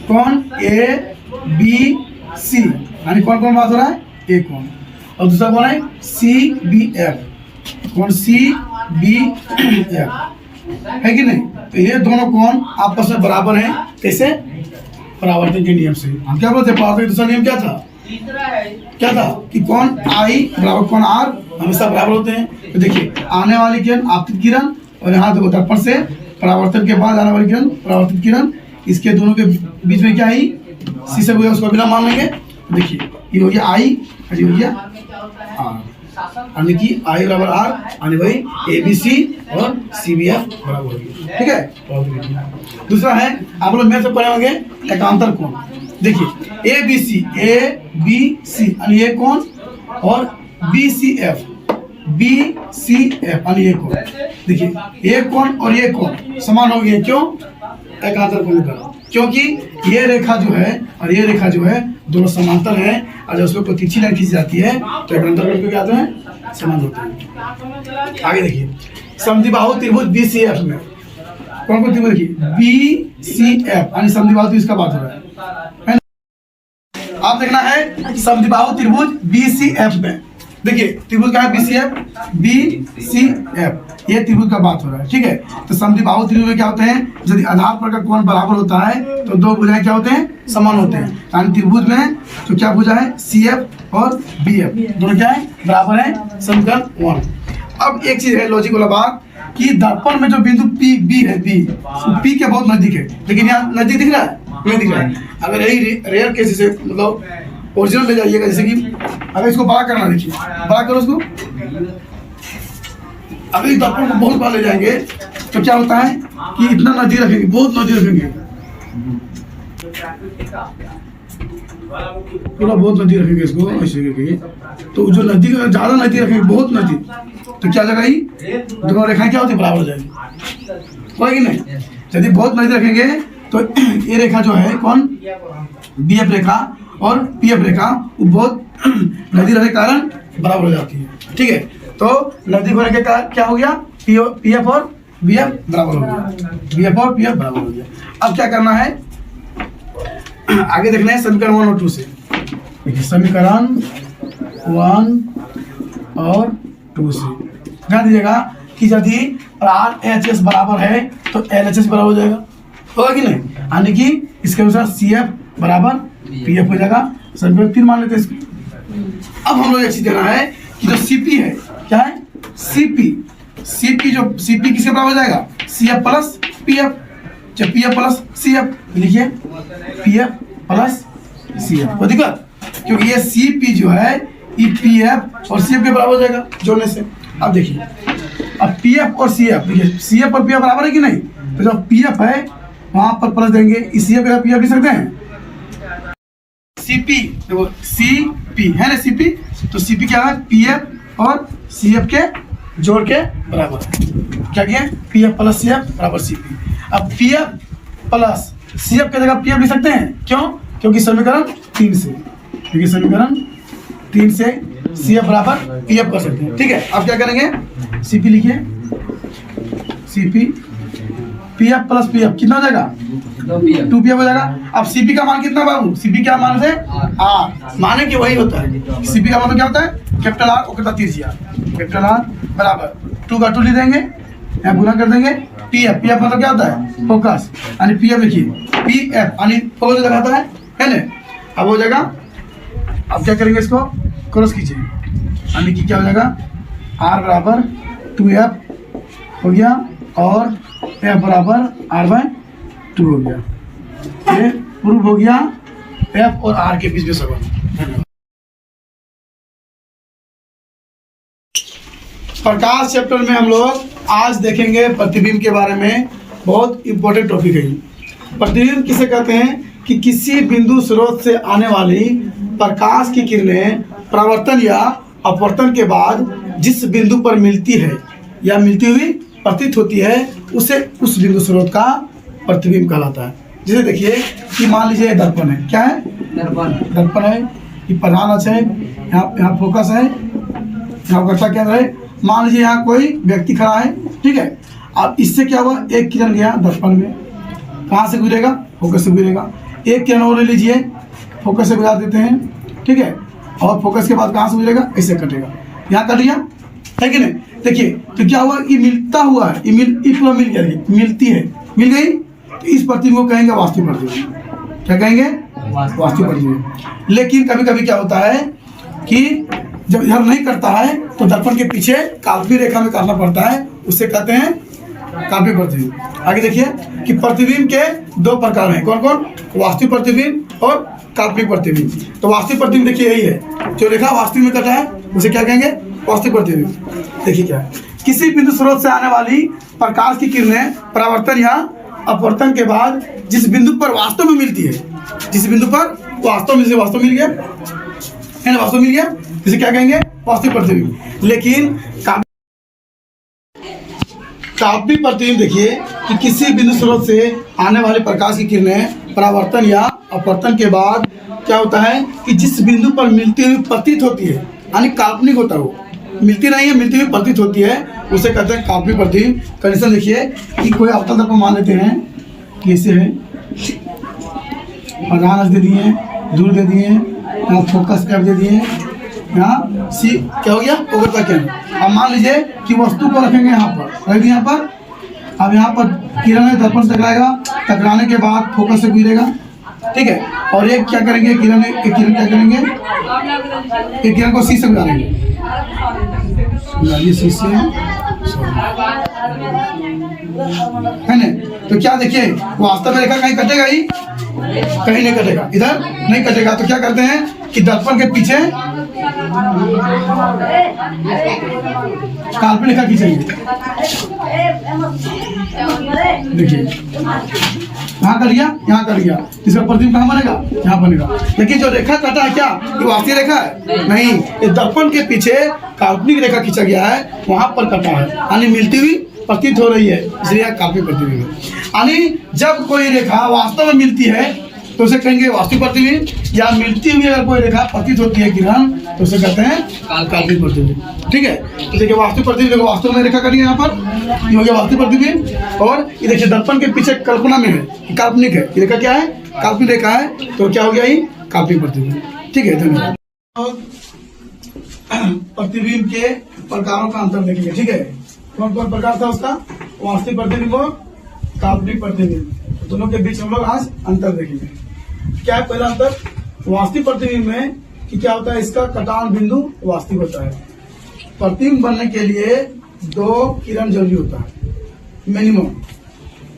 कौन ए बी सी यानी कौन कौन बात हो रहा है, ए कौन, और दूसरा कौन है सी बी एफ, कौन सी बी एफ, है कि नहीं। तो ये दोनों कौन आपस में बराबर हैं, कैसे, परावर्तन के नियम से। हम क्या बोलते हैं, परावर्तन का दूसरा नियम क्या था, क्या था कि कौन आई बराबर कौन आर हमेशा बराबर होते हैं। तो देखिए आने वाली किरण आपतित किरण, और यहाँ देखो दर्पण से परावर्तन के बाद आने वाली किरण परावर्तित किरण, इसके दोनों के बीच में क्या आई, सी से उसको बिना मान लेंगे। देखिए ये हो गया आई, ये हो गया आर, यानी कि आई बराबर आर यानी भाई ए बी सी और सी बी एफ बराबर होगी। ठीक है। दूसरा है आप लोग मेरे से पढ़े होंगे एकांतर कोण। देखिए ए बी सी यानी ये कोण, और बी सी एफ यानी ये कोण। देखिए ये कोण और ये कोण समान हो गए, क्यों, एकांतर कोण का, क्योंकि ये रेखा जो है और ये रेखा जो है दोनों समांतर हैं और जब उसमें कोई तिरछी लाइन खींची जाती है तो एक अंतर बिंदु क्या होते हैं, समान होते हैं। आगे देखिए समद्विबाहु त्रिभुज BCF में कौन कौन त्रिभुज देखिए BCF यानी समद्विबाहु त्रिभुज का बात हो रहा है ना? आप देखना है समद्विबाहु त्रिभुज BCF में, देखिए त्रिभुज का है BCF, ये त्रिभुज का बात हो रहा है, ठीक है। तो समद्विबाहु त्रिभुज में क्या होते हैं, यदि आधार पर का कोण बराबर होता है तो दो भुजाएं क्या होते हैं, समान होते हैं। यानी त्रिभुज में तो क्या भुजा है CF और BF दोनों क्या है, बराबर है, समीकरण 1। अब एक चीज है लॉजिक वाला बात कि दर्पण में जो बिंदु B है, P के बहुत नजदीक है, लेकिन यहाँ नजदीक दिख रहा है, नहीं दिख रहा है। अगर यही रेयर केस से मतलब ओरिजिनल ले जाइएगा, जैसे कि अगर इसको बड़ा करना, देखिए बड़ा करो उसको, अगर इस दर्पण को बहुत बड़ा ले जाएंगे तो क्या होता है कि इतना नजदीक रखेंगे, बहुत नजदीक रखेंगे, पूरा बहुत नजदीक रखेंगे इसको ऐसे करके, तो जो नजदीक ज्यादा नजदीक रखेंगे, बहुत नजदीक, तो क्या जगह ही दोनों रेखाएं क्या होती प्राप्त हो जाएगी, होगी नहीं। यदि बहुत नजदीक रखेंगे तो ये रेखा जो है कौन, BF रेखा और PF रेखा वो बहुत नजदीक रहने के कारण बराबर हो जाती है, ठीक है। तो नजदीक होने के कारण क्या हो गया, PF और BF बराबर हो गया, BF और PF बराबर हो गया। अब क्या करना है, आगे देखना है समीकरण 1 और 2 से। देखिए समीकरण 1 और 2 से ध्यान दीजिएगा कि यदि RHS बराबर है तो LHS बराबर हो जाएगा, होगा कि नहीं, यानी कि इसके अनुसार CF बराबर PF हो जाएगा। समीकरण 3 मान लेते हैं इसको। अब हम लोग एक चीज देना है कि जो CP है, क्या है CP जो CP किसके बराबर हो जाएगा, CF प्लस PF, जब PF प्लस CF लिखिए, PF प्लस CF, कोई दिक्कत, क्योंकि ये CP जो है ये PF और CF के बराबर हो जाएगा जोड़ने से। अब देखिए अब PF और CF, देखिए CF और PF बराबर है कि नहीं, तो जब PF है वहां पर प्लस देंगे, इस CF का PF लिख सकते हैं, CP देखो CP है ना, CP तो CP क्या है, PF और CF के जोड़ के बराबर, क्या किया, PF प्लस CF बराबर CP। अब PF प्लस CF की जगह PF लिख सकते हैं, क्यों, क्योंकि समीकरण 3 से, क्योंकि समीकरण 3 से CF बराबर PF कर सकते हैं, ठीक है। अब क्या करेंगे, CP लिखिए, CP PF प्लस PF कितना हो जाएगा, 2PF हो जाएगा। अब CP का मान कितना बाबू, CP क्या मान से R, माने कि वही होता है, CP का मान क्या होता है, कैपिटल R और कैपिटल R बराबर 2 का 2 लिख देंगे, यहाँ गुना कर देंगे, PF मतलब क्या होता है, फोकस, यानी PF लिखिए, PF यानी फोकस लगाता है ना। अब हो जाएगा, अब क्या करेंगे, इसको क्रॉस कीजिए, यानी कि क्या हो जाएगा, R बराबर 2F हो गया और F बराबर R/2 हो गया। ये प्रूव हो गया F और R के बीच में संबंध। धन्यवाद। प्रकाश चैप्टर में हम लोग आज देखेंगे प्रतिबिंब के बारे में, बहुत इंपॉर्टेंट टॉपिक है। प्रतिबिंब किसे कहते हैं कि किसी बिंदु स्रोत से आने वाली प्रकाश की किरणें परावर्तन या अपवर्तन के बाद जिस बिंदु पर मिलती है या मिलती हुई प्रतीत होती है उसे उस बिंदु स्रोत का प्रतिबिंब कहलाता है। जैसे देखिए कि मान लीजिए दर्पण है, क्या है, दर्पण है, ये प्रधान अक्ष है, यहाँ फोकस है, यहाँ कर्ता केंद्र है। मान लीजिए यहाँ कोई व्यक्ति खड़ा है, ठीक है। अब इससे क्या हुआ, एक किरण गया दर्पण में, कहाँ से गुजरेगा, फोकस से गुजरेगा। एक किरण और ले लीजिए, फोकस से गुजार देते हैं, ठीक है, और फोकस के बाद कहाँ से गुजरेगा, ऐसे कटेगा, यहाँ कट गया, है कि नहीं। देखिए तो क्या हुआ, ये मिलता हुआ है, ये पूरा मिल गया, मिलती है, मिल गई, तो इस प्रतिबिंब को कहेंगे वास्तविक प्रतिबिंब। क्या कहेंगे, वास्तविक प्रतिबिंब। लेकिन कभी कभी क्या होता है कि जब इधर नहीं करता है तो दर्पण के पीछे काल्पनिक रेखा में करना पड़ता है, उससे कहते हैं काल्पनिक प्रतिबिंब। आगे देखिए कि प्रतिबिंब के 2 प्रकार हैं, कौन कौन, वास्तविक प्रतिबिंब और काल्पनिक प्रतिबिंब। तो वास्तविक प्रतिबिंब देखिए यही है, जो रेखा वास्तविक में कटा है उसे क्या कहेंगे, वास्तविक प्रतिबिंब। देखिए क्या है, किसी बिंदु स्रोत से आने वाली प्रकाश की किरणें परावर्तन या अपवर्तन के बाद जिस बिंदु पर वास्तव में मिलती है, जिस बिंदु पर वास्तव में, वास्तव मिल गया है ना, वास्तव मिल गया, इसे क्या कहेंगे, वास्तविक प्रतिबिंब। लेकिन काल्पनिक प्रतिबिंब देखिए कि किसी बिंदु स्रोत से आने वाले प्रकाश की किरणें परावर्तन या अपवर्तन के बाद क्या होता है कि जिस बिंदु पर मिलती हुई प्रतीत होती है, यानी काल्पनिक होता है, वो मिलती नहीं है, मिलती हुई प्रतीत होती है, उसे कहते हैं काल्पनिक प्रतिबिंब। कंडीशन देखिए कि कोई अवतल दर्पण मान लेते हैं कि ऐसे है, प्रधान दे दिए, दूर दे दिए, यहाँ फोकस कर दे दिए, यहाँ सी क्या हो गया उगरता क्या। अब मान लीजिए कि वस्तु को रखेंगे यहाँ पर, रख दिए यहाँ पर। अब यहाँ पर किरण है, दर्पण से टकराएगा, टकराने के बाद फोकस से गुजरेगा, ठीक है। और एक क्या करेंगे, एक किरण क्या करेंगे, एक किरण को सी से गुजारेंगे, सी से है ना। तो क्या देखिए वास्तव में रेखा कहीं कटेगा ही, कहीं नहीं कटेगा, इधर नहीं कटेगा। तो क्या करते हैं कि दर्पण के पीछे काल्पनिक रेखा खींचेंगे। देखिए यहाँ कट गया, यहाँ कट गया, इसका प्रतिबिंब कहाँ बनेगा, यहाँ बनेगा। लेकिन जो रेखा कटा है क्या ये वास्तविक रेखा है नहीं, ये दर्पण के पीछे काल्पनिक रेखा खींचा गया है, वहां पर कटा है, यानी मिलती हुई प्रतीत हो रही है, इसलिए काल्पनिक प्रतिबिंब है। यानी जब कोई रेखा वास्तव में मिलती है तो उसे कहेंगे वास्तविक प्रतिबिंब, या मिलती हुई अगर कोई रेखा प्रतीत होती है किरण तो उसे कहते हैं काल्पनिक प्रतिबिंब, ठीक है। तो देखिए वास्तविक प्रतिबिंब, वास्तव में रेखा कटी है यहाँ पर, ये हो गया वास्तविक प्रतिबिंब। और ये देखिए दर्पण के पीछे कल्पना में है, काल्पनिक है, ये रेखा क्या है, काल्पनिक रेखा है, तो क्या हो गया ये काल्पनिक प्रतिबिंब, ठीक है। धन्यवाद। प्रतिबिंब के प्रकारों का अंतर देखेंगे, ठीक है। कौन कौन प्रकार था उसका, वास्तविक प्रतिबिंब और काल्पनिक प्रतिबिंब, दोनों के बीच हम लोग आज अंतर देखेंगे। क्या है पहला अंतर वास्तविक प्रतिबिंब में कि क्या होता है, इसका कटान बिंदु वास्तविक होता है। प्रतिबिंब बनने के लिए 2 किरण जरूरी होता है मिनिमम,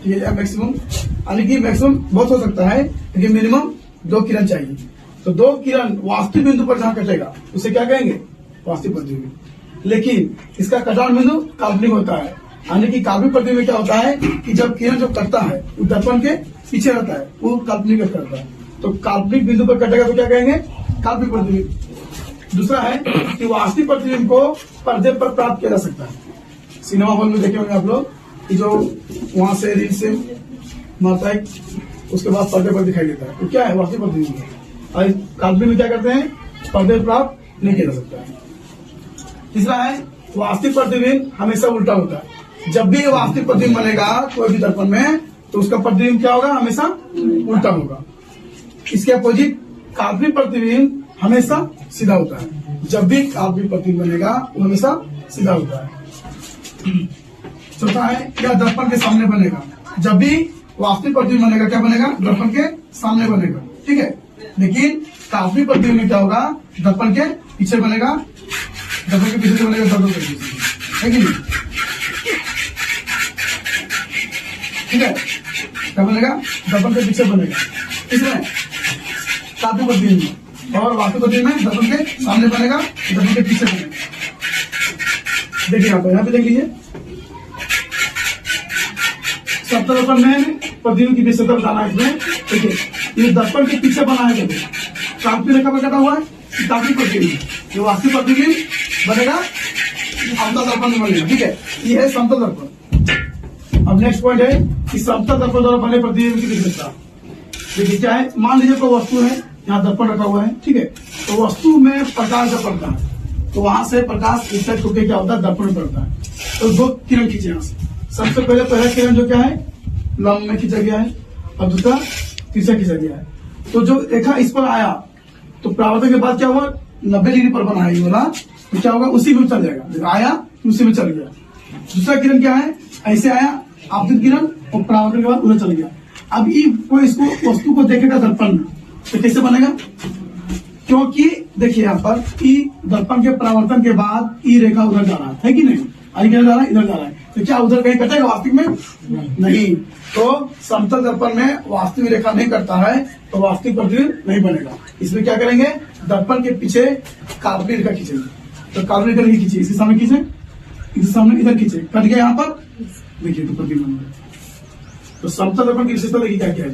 ठीक है, मैक्सिमम, यानी कि मैक्सिमम बहुत हो सकता है लेकिन मिनिमम 2 किरण चाहिए। तो 2 किरण वास्तविक बिंदु पर जहां कटेगा उसे क्या कहेंगे, वास्तविक प्रतिबिंब। लेकिन इसका कटान बिंदु काल्पनिक होता है, यानी कि काल्पनिक प्रतिबिंब क्या होता है कि जब किरण जो कटता है वो दर्पण के पीछे रहता है, वो काल्पनिक करता है। तो काल्पनिक बिंदु पर कटेगा तो क्या कहेंगे, काल्पनिक प्रतिबिंब। दूसरा है कि वास्तविक प्रतिबिंब को पर्दे पर प्राप्त किया जा सकता है। सिनेमा हॉल में देखे होंगे आप लोग कि जो वहां से रील से मारता है उसके बाद पर्दे पर दिखाई देता है, तो क्या है वास्तविक प्रतिबिंब है। और काल्पनिक में क्या करते हैं, पर्दे पर प्राप्त नहीं किया जा सकता है। तीसरा है वास्तविक प्रतिबिंब हमेशा उल्टा होता है। जब भी वास्तविक प्रतिबिंब बनेगा कोई भी दर्पण में तो उसका प्रतिबिंब क्या होगा, हमेशा उल्टा होगा। इसके अपोजिट काल्पनिक प्रतिबिंब हमेशा सीधा होता है। जब भी काल्पनिक प्रतिबिंब बनेगा वो हमेशा सीधा होता है। चौथा है क्या दर्पण के सामने बनेगा। जब भी वास्तविक प्रतिबिंब बनेगा क्या बनेगा, दर्पण के सामने बनेगा, ठीक है। लेकिन काल्पनिक प्रतिबिंब में क्या होगा, दर्पण के पीछे बनेगा, दर्पण के पीछे बनेगा, दर्पण के पीछे, है कि नहीं, ठीक है। क्या बनेगा, दर्पण के पीछे बनेगा, इसमें काल्पनिक प्रतिबिंब। और वास्तविक प्रतिबिंब में दर्पण के सामने बनेगा, दर्पण के पीछे बनेगा। देखिए यहाँ पे देख लीजिए, सप्तम दर्पण में प्रतिबिंब की विशेषता बताना है इसमें। देखिए ये दर्पण के पीछे बना है, काल्पनिक रेखा पर कटा हुआ है, काल्पनिक प्रतिबिंब। ये वास्तविक प्रतिबिंब बनेगा समतल दर्पण में बनेगा, ठीक है। ये है समतल दर्पण। अब नेक्स्ट पॉइंट है कि समतल दर्पण द्वारा बने प्रतिबिंब की विशेषता। देखिए क्या है, मान लीजिए कोई वस्तु है, यहाँ दर्पण रखा हुआ है, ठीक है। तो वस्तु में प्रकाश जब पड़ता है तो वहां से प्रकाश रिफ्लेक्ट होकर क्या होता है, दर्पण में पड़ता है। तो 2 किरण खींचे यहाँ से। सबसे पहले पहला किरण जो क्या है लंब में खींचा गया है और दूसरा तीसरा खींचा गया है। तो जो रेखा इस पर आया तो परावर्तन के बाद क्या हुआ, 90 डिग्री पर बना है ये वाला, तो क्या होगा उसी में चल जाएगा, आया उसी में चल गया। दूसरा किरण क्या है, ऐसे आया आपतित किरण और परावर्तन के बाद उधर चल गया। अब ये कोई इसको वस्तु को देखेगा दर्पण में तो कैसे बनेगा, क्योंकि देखिए यहाँ पर ई दर्पण के परावर्तन के बाद ई रेखा उधर जा रहा है कि नहीं, आई किधर जा रहा है, इधर जा रहा है। तो क्या उधर कहीं कटेगा वास्तविक में, नहीं। तो समतल दर्पण में वास्तविक रेखा नहीं करता है तो वास्तविक प्रतिबिंब नहीं बनेगा। इसमें क्या करेंगे, दर्पण के पीछे काल्पनिक रेखा खींचेंगे। तो काल्पनिक रेखा खींचे, इसके सामने खींचे, इसके सामने इधर खींचे, कट गया यहाँ पर, देखिए तो प्रतिबिंब बन गया। तो समतल दर्पण की विशेषता देखिए क्या क्या है,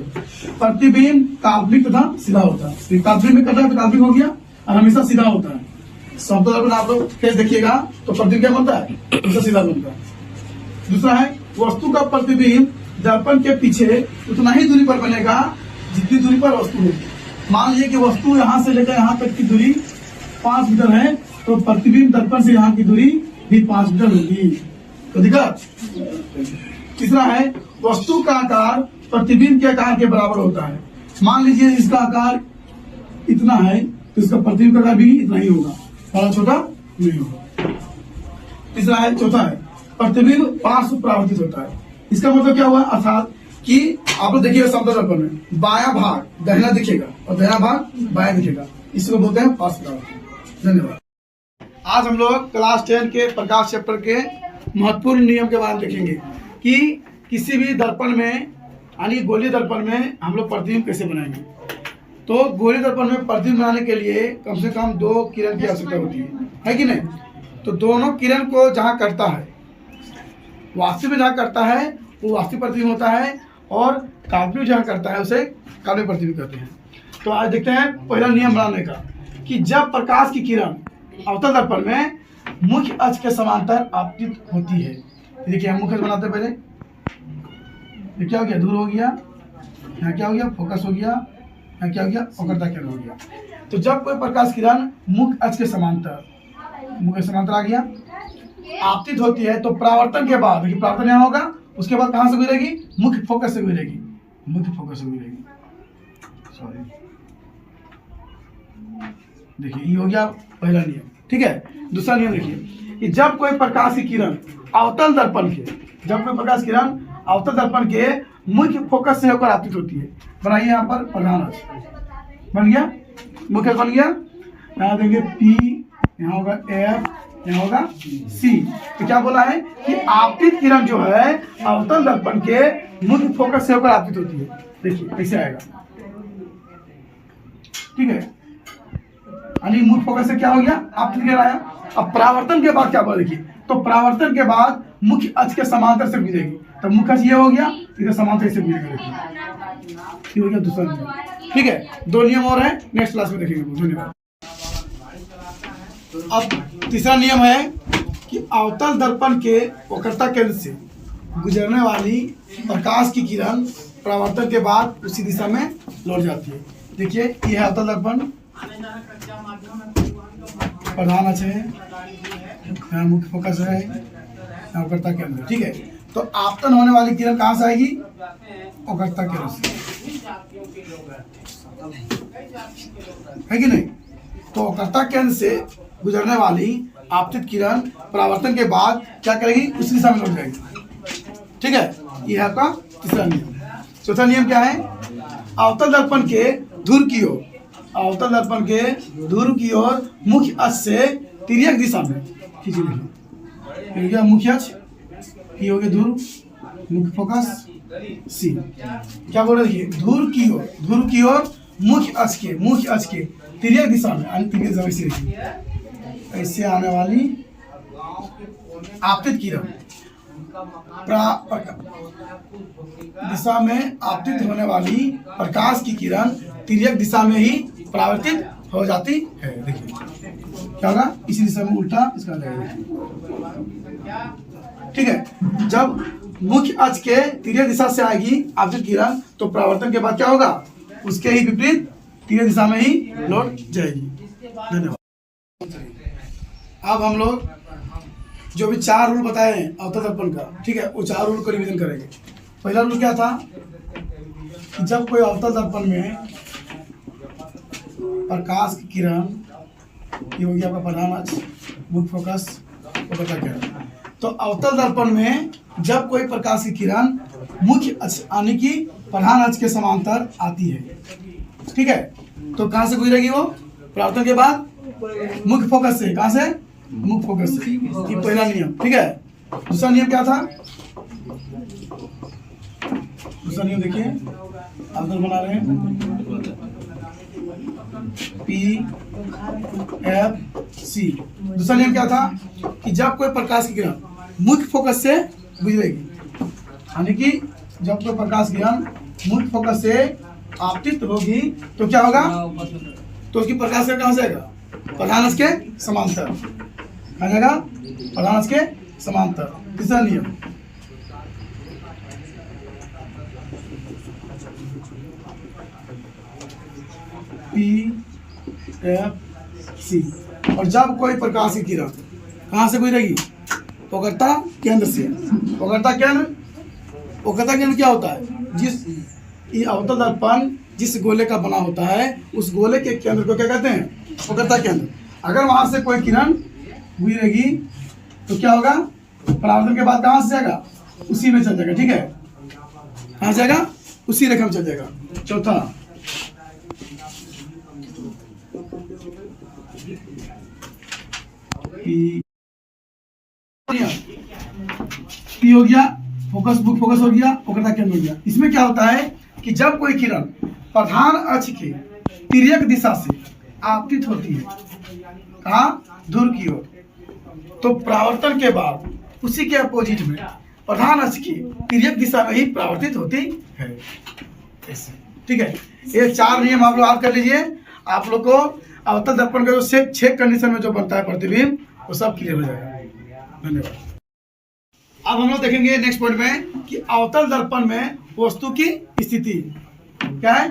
प्रतिबिंब काल्पनिक तथा सीधा होता है। काल्पनिक में कटा है तो काल्पनिक हो गया और हमेशा सीधा होता है। समतल दर्पण आप लोग फेस देखिएगा तो प्रतिबिंब क्या बनता है, हमेशा सीधा बनता है। दूसरा है वस्तु का प्रतिबिंब दर्पण के पीछे उतना ही दूरी पर बनेगा जितनी दूरी पर वस्तु होगी। मान लीजिए कि वस्तु यहाँ से लेकर यहाँ तक की दूरी 5 मीटर है, तो प्रतिबिंब दर्पण से यहाँ की दूरी भी 5 मीटर होगी। तो देखा। तीसरा है वस्तु का आकार प्रतिबिंब के आकार के बराबर होता है। मान लीजिए इसका आकार इतना है, तो इसका प्रतिबिंब का आकार भी इतना ही होगा, बड़ा छोटा नहीं होगा। तीसरा है, चौथा है प्रतिबिंब पार्श्व परावर्तित होता है। इसका मतलब क्या हुआ, अर्थात कि आप लोग देखिएगा समतल दर्पण में बायां भाग दाहिना दिखेगा और दाहिना भाग बायां दिखेगा, इसको बोलते हैं पार्श्व परावर्तित। धन्यवाद। आज हम लोग क्लास 10 के प्रकाश चैप्टर के महत्वपूर्ण नियम के बारे में देखेंगे कि किसी भी दर्पण में यानी गोलीय दर्पण में हम लोग प्रतिबिंब कैसे बनाएंगे। तो गोलीय दर्पण में प्रतिबिंब बनाने के लिए कम से कम 2 किरण की आवश्यकता होती है कि नहीं। तो दोनों किरण को जहाँ करता है, वास्तविक में जहाँ करता है वो वास्तविक प्रतिबिंब होता है, और काल्पनिक जहाँ करता है उसे काल्पनिक प्रतिबिंब कहते हैं। तो आज देखते हैं पहला नियम बनाने का कि जब प्रकाश की किरण अवतल दर्पण में मुख्य अक्ष के समांतर आपतित होती है। देखिए हम मुख्य अक्ष बनाते हैं, पहले ये क्या हो गया, दूर हो गया, यहाँ क्या हो गया, फोकस हो गया, यहाँ क्या हो गया, वक्रता केंद्र हो गया। तो जब कोई प्रकाश किरण मुख्य अक्ष के समांतर, मुख्य समांतर आ गया, आपतित होती है, तो परावर्तन के बाद, देखिए परावर्तन यहाँ होगा, उसके बाद कहाँ से गुजरेगी, मुख्य फोकस से गुजरेगी, मुख्य फोकस से गुजरेगी। सॉरी, देखिए ये हो गया पहला नियम, ठीक है। दूसरा नियम देखिए कि जब कोई प्रकाश की किरण अवतल दर्पण के, जब कोई प्रकाश किरण अवतल दर्पण के मुख्य फोकस से होकर आपतित होती है, बनाइए यहाँ पर प्रधान अक्ष बन गया, मुख्य बन गया, यहाँ देंगे P, यहाँ होगा F, यहाँ होगा C। तो क्या बोला है कि आपतित किरण जो है अवतल दर्पण के मुख्य फोकस से होकर आपतित होती है। देखिए कैसे आएगा, ठीक है, यानी मुख्य फोकस से क्या हो गया, आपतित किरण आया। अब परावर्तन के बाद क्या हुआ, देखिए तो परावर्तन के बाद मुख्य अक्ष के समांतर से गुजरेगी, तो मुख्य अक्ष ये हो गया, इधर समांतर से गुजरेगा, ये हो गया दूसरा नियम, ठीक है। 2 नियम और है, नेक्स्ट क्लास में देखेंगे। धन्यवाद। अब तीसरा नियम है कि अवतल दर्पण के वक्रता केंद्र से गुजरने वाली प्रकाश की किरण परावर्तन के बाद उसी दिशा में लौट जाती है। देखिए ये है अवतल दर्पण, प्रधान अक्ष है, यहाँ मुख्य फोकस है, यहाँ वक्रता केंद्र, ठीक है। तो आपतन होने वाली किरण कहाँ से आएगी, वक्रता केंद्र से, है कि नहीं। तो वक्रता केंद्र से गुजरने वाली आपतित किरण परावर्तन के बाद क्या करेगी, उसी दिशा में लौट जाएगी, ठीक है। यह है आपका तीसरा नियम। चौथा नियम क्या है, अवतल दर्पण के धुर की ओर, अवतल दर्पण के धुर की ओर मुख्य अक्ष से तिर्यक दिशा में खींची गई। हो गया मुख्य अक्ष, ये हो गया धुर, मुख्य फोकस सी। क्या बोल रहे, देखिए धुर की ओर मुख्य अक्ष के तिर्यक दिशा में, यानी तिर्यक दिशा में ऐसे देखिए, ऐसे आने वाली आपतित किरण दिशा में आपतित होने वाली प्रकाश की किरण तिर्यक दिशा में ही परावर्तित हो जाती है। देखिए क्या होगा, इसी दिशा में उल्टा इसका जाएगा, ठीक है। जब मुख्य अक्ष के तिर्यक दिशा से आएगी आपतित किरण, तो परावर्तन के बाद क्या होगा, उसके ही विपरीत तिर्यक दिशा में ही लौट जाएगी। धन्यवाद। अब हम लोग जो भी 4 रूल बताए हैं अवतल दर्पण का, ठीक है, वो 4 रूल को रिवीजन करेंगे। पहला रूल क्या था कि जब कोई अवतल दर्पण में प्रकाश की किरण, ये हो गया आपका प्रधान अक्ष, मुख्य फोकस, वक्रता केंद्र। तो अवतल दर्पण में जब कोई प्रकाश की किरण मुख्य अक्ष यानी कि प्रधान अक्ष के समांतर आती है, ठीक है, तो कहाँ से गुजरेगी वो, परावर्तन के बाद मुख्य फोकस से, कहाँ से, मुख्य फोकस से। ये पहला नियम, ठीक है। दूसरा नियम क्या था, दूसरा नियम देखिए, अवतल बना रहे हैं P F C। दूसरा नियम क्या था कि जब कोई प्रकाश की किरण मुख्य फोकस से गुजरेगी, यानी कि जब कोई प्रकाश की किरण मुख्य फोकस से आपतित होगी, तो क्या होगा, तो उसकी प्रकाश से कहाँ से आएगा, प्रधान अक्ष के समांतर आ जाएगा, प्रधान अक्ष के समांतर। तीसरा नियम, पी एफ सी। और जब कोई प्रकाश की किरण कहाँ से गुजरेगी? वक्रता केंद्र से। वक्रता केंद्र क्या होता है? जिस ये अवतल दर्पण जिस गोले का बना होता है उस गोले के केंद्र को क्या कहते हैं? वक्रता केंद्र। अगर वहां से कोई किरण गुजरेगी तो क्या होगा? परावर्तन के बाद कहाँ से जाएगा? उसी में चल जाएगा। ठीक है, कहाँ जाएगा? उसी रेखा में चल जाएगा। चौथा, पी हो गया, फोकस हो गया, वक्रता केंद्र हो गया। इसमें क्या होता है कि जब कोई किरण प्रधान अक्ष के तिर्यक दिशा से आपतित होती है, कहाँ? ध्रुव की ओर, तो परावर्तन के बाद उसी के अपोजिट में प्रधान अक्ष की तिर्यक दिशा में ही परावर्तित होती है। ऐसे, ठीक है। ये 4 नियम आप लोग याद कर लीजिए। आप लोग को अवतल दर्पण का जो छेद कंडीशन में जो बनता है प्रतिबिंब, वो सब क्लियर हो जाएगा। धन्यवाद। अब हम लोग देखेंगे नेक्स्ट पॉइंट में कि अवतल दर्पण में वस्तु की स्थिति क्या है?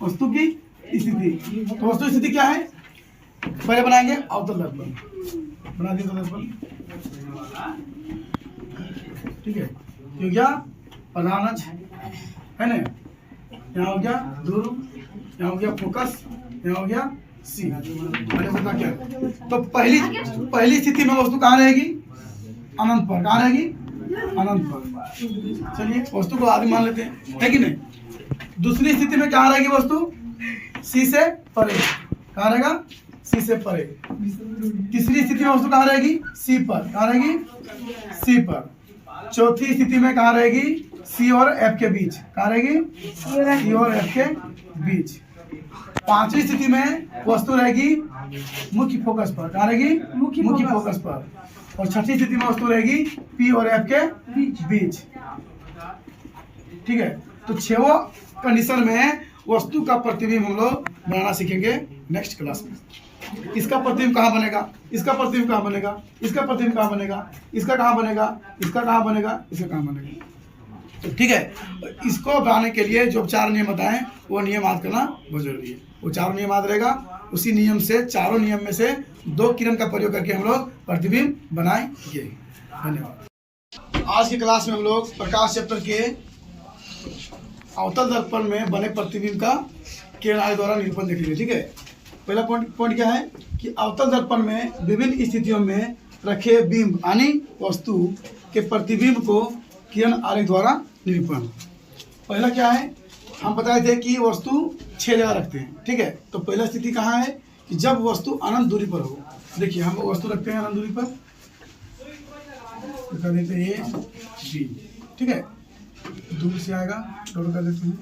वस्तु की स्थिति। तो वस्तु स्थिति क्या है? पहले बनाएंगे अवतल दर्पण। बना दिए दर्पण, ठीक है। हो गया प्रधान अक्ष, है ना? यहाँ हो गया ध्रुव, यहाँ हो गया फोकस, यहाँ हो गया सी। पता क्या? तो पहली स्थिति में वस्तु कहाँ रहेगी? अनंत पर। कहाँ रहेगी? अनंत पर। चलिए वस्तु को आदि मान लेते हैं, है कि नहीं? दूसरी स्थिति में कहाँ रहेगी वस्तु? सी से परे। कहाँ रहेगा? सी से परे। तीसरी स्थिति में वस्तु कहाँ रहेगी? सी पर। कहाँ रहेगी? सी पर। चौथी स्थिति में कहाँ रहेगी? सी और एफ के बीच। कहाँ रहेगी? सी और एफ के बीच। पांचवी स्थिति में वस्तु रहेगी मुख्य फोकस पर। कहाँ रहेगी? मुख्य फोकस पर। और छठी स्थिति में वस्तु रहेगी पी और एफ के बीच। ठीक है। तो 6 कंडीशन में वस्तु का प्रतिबिंब हम लोग बनाना सीखेंगे नेक्स्ट क्लास में। इसका प्रतिबिंब कहाँ बनेगा? इसका प्रतिबिंब कहाँ बनेगा? इसका प्रतिबिंब कहाँ बनेगा? इसका कहाँ बनेगा? इसका कहाँ बनेगा? इसका कहाँ बनेगा? तो ठीक है। इसको बनाने के लिए जो 4 नियम बताएं वो नियम याद करना बहुत जरूरी है। वो 4 नियम याद रहेगा। उसी नियम से, चारों नियम में से 2 किरण का प्रयोग करके हम लोग प्रतिबिंब बनाएंगे। धन्यवाद। आज की क्लास में हम लोग प्रकाश चैप्टर के अवतल दर्पण में बने प्रतिबिंब का किरण आदि द्वारा निरूपण देखेंगे। ठीक है। पहला पॉइंट क्या है कि अवतल दर्पण में विभिन्न स्थितियों में रखे बिंब यानी वस्तु के प्रतिबिंब को किरण आरेख द्वारा निरूपण। पहला क्या है? हम बताए थे कि वस्तु 6 जगह रखते हैं। ठीक है। तो पहला स्थिति कहाँ है कि जब वस्तु अनंत दूरी पर हो। देखिए हम वस्तु रखते हैं अनंत दूरी पर, कर देते हैं ए बी। ठीक है। दूर से आएगा, डॉट कर देते हैं।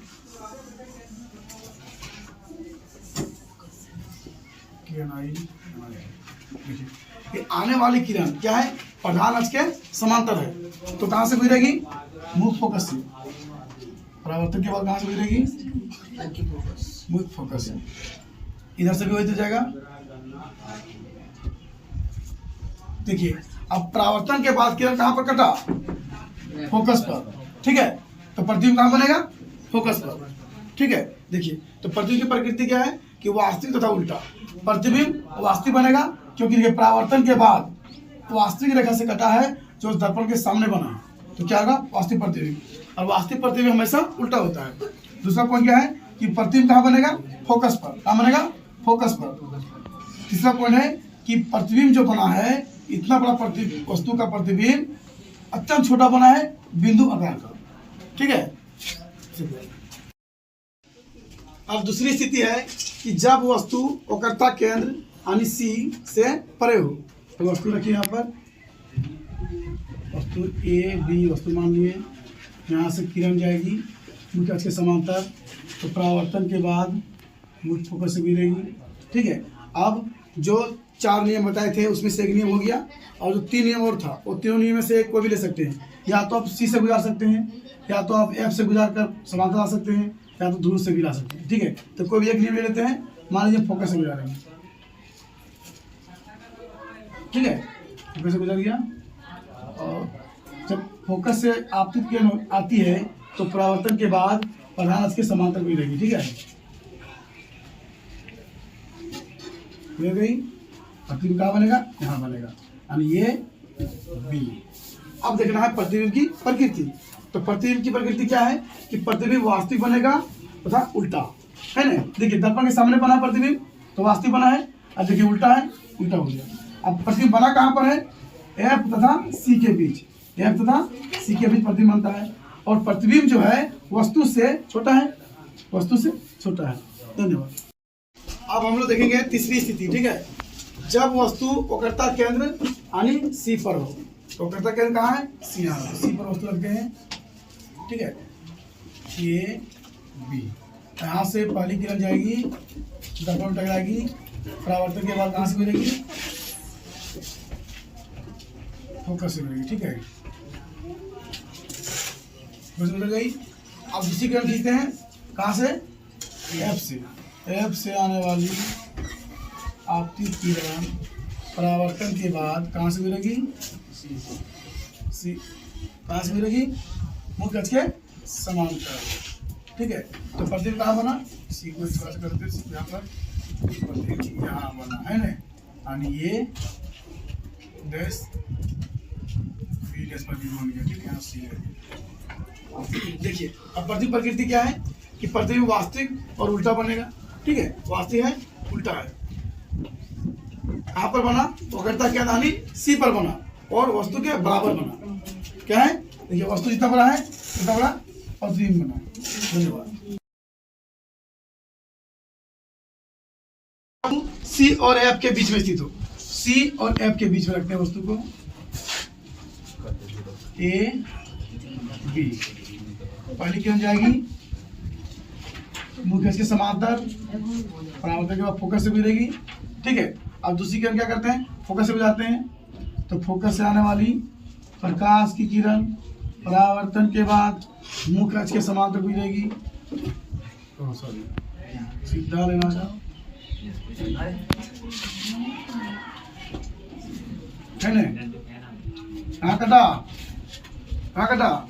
किरण आई, देखिए ये आने वाली किरण क्या है? प्रधान अक्ष के समांतर है। तो कहाँ से गुजरेगी? मुख्य फोकस से। परावर्तन के बाद कहाँ से गुजरेगी? मुख्य फोकस से। इधर से भी वही तो जाएगा। देखिए अब परावर्तन के बाद किरण कहाँ पर कटा? फोकस पर। ठीक है। तो प्रतिबिंब कहाँ बनेगा? फोकस पर। ठीक है। देखिए तो प्रतिबिंब की प्रकृति क्या है कि वास्तविक तथा उल्टा। प्रतिबिंब वास्तविक बनेगा क्योंकि देखिए परावर्तन के बाद वास्तविक रेखा से कटा है जो दर्पण के सामने बना है। तो क्या होगा? वास्तविक प्रतिबिंब। और वास्तविक प्रतिबिंब हमेशा उल्टा होता है। दूसरा पॉइंट क्या है कि प्रतिबिंब कहाँ बनेगा? फोकस पर। कहाँ बनेगा? फोकस पर। तीसरा पॉइंट है कि प्रतिबिंब जो बना है इतना बड़ा वस्तु का प्रतिबिंब अत्यंत छोटा बना है, बिंदु आकार का। ठीक है। अब दूसरी स्थिति है कि जब वस्तु वक्रता केंद्र यानी सी से परे हो। तो वस्तु रखिए यहाँ पर, वस्तु ए बी वस्तु मान लिए। यहाँ से किरण जाएगी मुख्य अक्ष के समांतर, तो परावर्तन के बाद मुख्य फोकस से गिरेगी। ठीक है। अब जो 4 नियम बताए थे उसमें से एक नियम हो गया, और जो 3 नियम और था वो तीनों नियम में से एक को भी ले सकते हैं। या तो आप सी से गुजार सकते हैं, या तो आप एफ से गुजार कर समांतर ला सकते हैं, या तो ध्रुव से भी ला सकते हैं। ठीक है। तो कोई भी एक नियम ले लेते हैं। मान लीजिए फोकस से गुजारेंगे। ठीक है। फोकस से गुजर गया, और जब फोकस से आपतित किरण आती है तो परावर्तन के बाद प्रधान अक्ष के समांतर भी रहेगी। ठीक है। गुजर गई, प्रतिबिंब कहाँ बनेगा, यहाँ बनेगा, यानी ये बी। अब देखना है प्रतिबिंब की प्रकृति। तो प्रतिबिंब की प्रकृति क्या है कि प्रतिबिंब वास्तविक बनेगा तथा उल्टा, है ना। देखिए दर्पण के सामने बना प्रतिबिंब तो वास्तविक बना है, और देखिए उल्टा है, उल्टा हो गया। अब प्रतिबिंब बना कहाँ पर है, एफ तथा सी के बीच, एफ तथा सी के बीच प्रतिबिंब बनता है, और प्रतिबिंब जो है वस्तु से छोटा है, वस्तु से छोटा है। धन्यवाद। अब हम लोग देखेंगे तीसरी स्थिति, ठीक है। जब वस्तु वक्रता केंद्र यानी सी पर हो, तो वक्रता केंद्र कहाँ है, सी, यहाँ सी पर वस्तु रखते हैं, ठीक है, ए बी। यहाँ से पहली किरण जाएगी, दर्पण टकराएगी, परावर्तन के बाद कहाँ से गुजरेगी, फोकस से गुजरेगी, ठीक है, गुजर गई। अब दूसरी किरण खींचते हैं, कहाँ से, एफ से, एफ से आने वाली आपतित किरण परावर्तन के बाद कहाँ से गुजरेगी, सी, कहाँ से गुजरेगी, मुख्य अक्ष के समांतर, ठीक है। तो प्रतिबिंब कहाँ बना, सी को थोड़ा सा करते हैं यहाँ पर, प्रतिबिंब यहाँ बना है ना, यानी ये डैश बी डैश प्रतिबिंब बन गया, ठीक है, यहाँ सी है। देखिए अब प्रतिबिंब प्रकृति क्या है कि प्रतिबिंब वास्तविक और उल्टा बनेगा, ठीक है, वास्तविक है, उल्टा है। कहाँ पर बना, वक्रता क्या यानी सी पर बना, और वस्तु के बराबर बना, क्या है, देखिए वस्तु जितना बड़ा है उतना बड़ा प्रतिबिंब बना। धन्यवाद। सी और एफ के बीच में स्थित हो, सी और एफ के बीच में रखते हैं वस्तु को, ए बी। पहली किरण जाएगी मुख्य अक्ष के समांतर, परावर्तन के बाद फोकस से गुजरेगी, ठीक है। अब दूसरी किरण क्या करते हैं, फोकस से गुजरते हैं, तो फोकस से आने वाली प्रकाश की किरण परावर्तन के बाद मुख्य अक्ष के समांतर गुजरेगी, सॉरी सीधा लेना जाओ, है ना, कहाँ कटा, कहाँ कटा,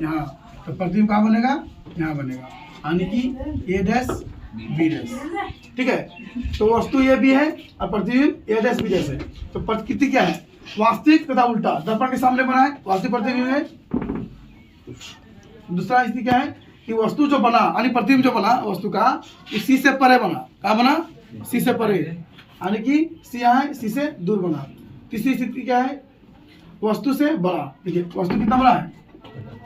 यहाँ। तो प्रतिबिंब कहाँ बनेगा, यहाँ बनेगा, यानी कि ए डैश बी डैश, ठीक है। तो वस्तु ये भी है और प्रतिबिंब ए डैश बी डैश है। तो प्रकृति क्या है, वास्तविक तथा उल्टा। दर्पण के सामने बना है, वास्तविक प्रतिबिंब है। दूसरा स्थिति क्या है कि वस्तु जो बना यानी प्रतिबिंब जो बना वस्तु का, सी से परे बना, कहाँ बना, सी से परे, यानी कि सी यहाँ है, सी से दूर बना। तीसरी स्थिति क्या है, वस्तु से बड़ा। देखिए वस्तु कितना बड़ा है,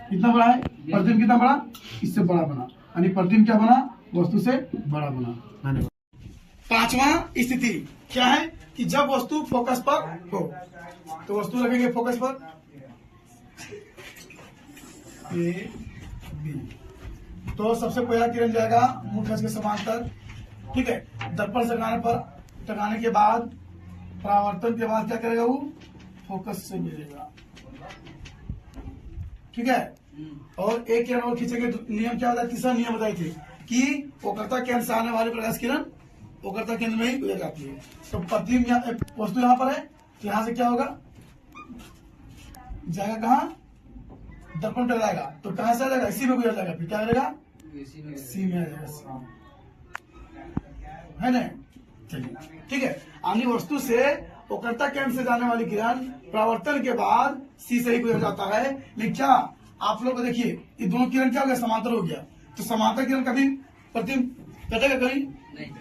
कितना बड़ा है, प्रतिबिंब कितना बड़ा, इससे बड़ा बना, यानी प्रतिबिंब क्या बना, वस्तु से बड़ा बना। धन्यवाद। पांचवा स्थिति क्या है कि जब वस्तु फोकस पर हो, तो वस्तु रखेंगे फोकस पर, ए बी। तो सबसे पहला किरण जाएगा मुख्य अक्ष के समांतर, ठीक है। दर्पण से टकराने के बाद परावर्तन के बाद क्या करेगा, वो फोकस से मिलेगा, ठीक है। और एक किरण और खींचेंगे, नियम क्या होता है, तीसरा नियम बताए थे कि वक्रता केंद्र से आने वाली प्रकाश किरण वक्रता केंद्र में ही गुजर जाती है। तो प्रतिबिंब वस्तु यहाँ पर है, तो यहाँ से क्या होगा, जाएगा कहाँ, दर्पण टकराएगा, तो कहाँ से आ जाएगा, इसी में गुजर जाएगा, फिर क्या करेगा, सी में आ जाएगा, है ना। चलिए ठीक है, यानी वस्तु से वक्रता केंद्र से जाने वाली किरण परावर्तन के बाद सी से ही गुजर जाता है। लेकिन क्या आप लोग देखिए, ये दोनों किरण क्या हो गया, समांतर हो गया। तो समांतर किरण कभी प्रतिबिंब कटेगा, कभी नहीं,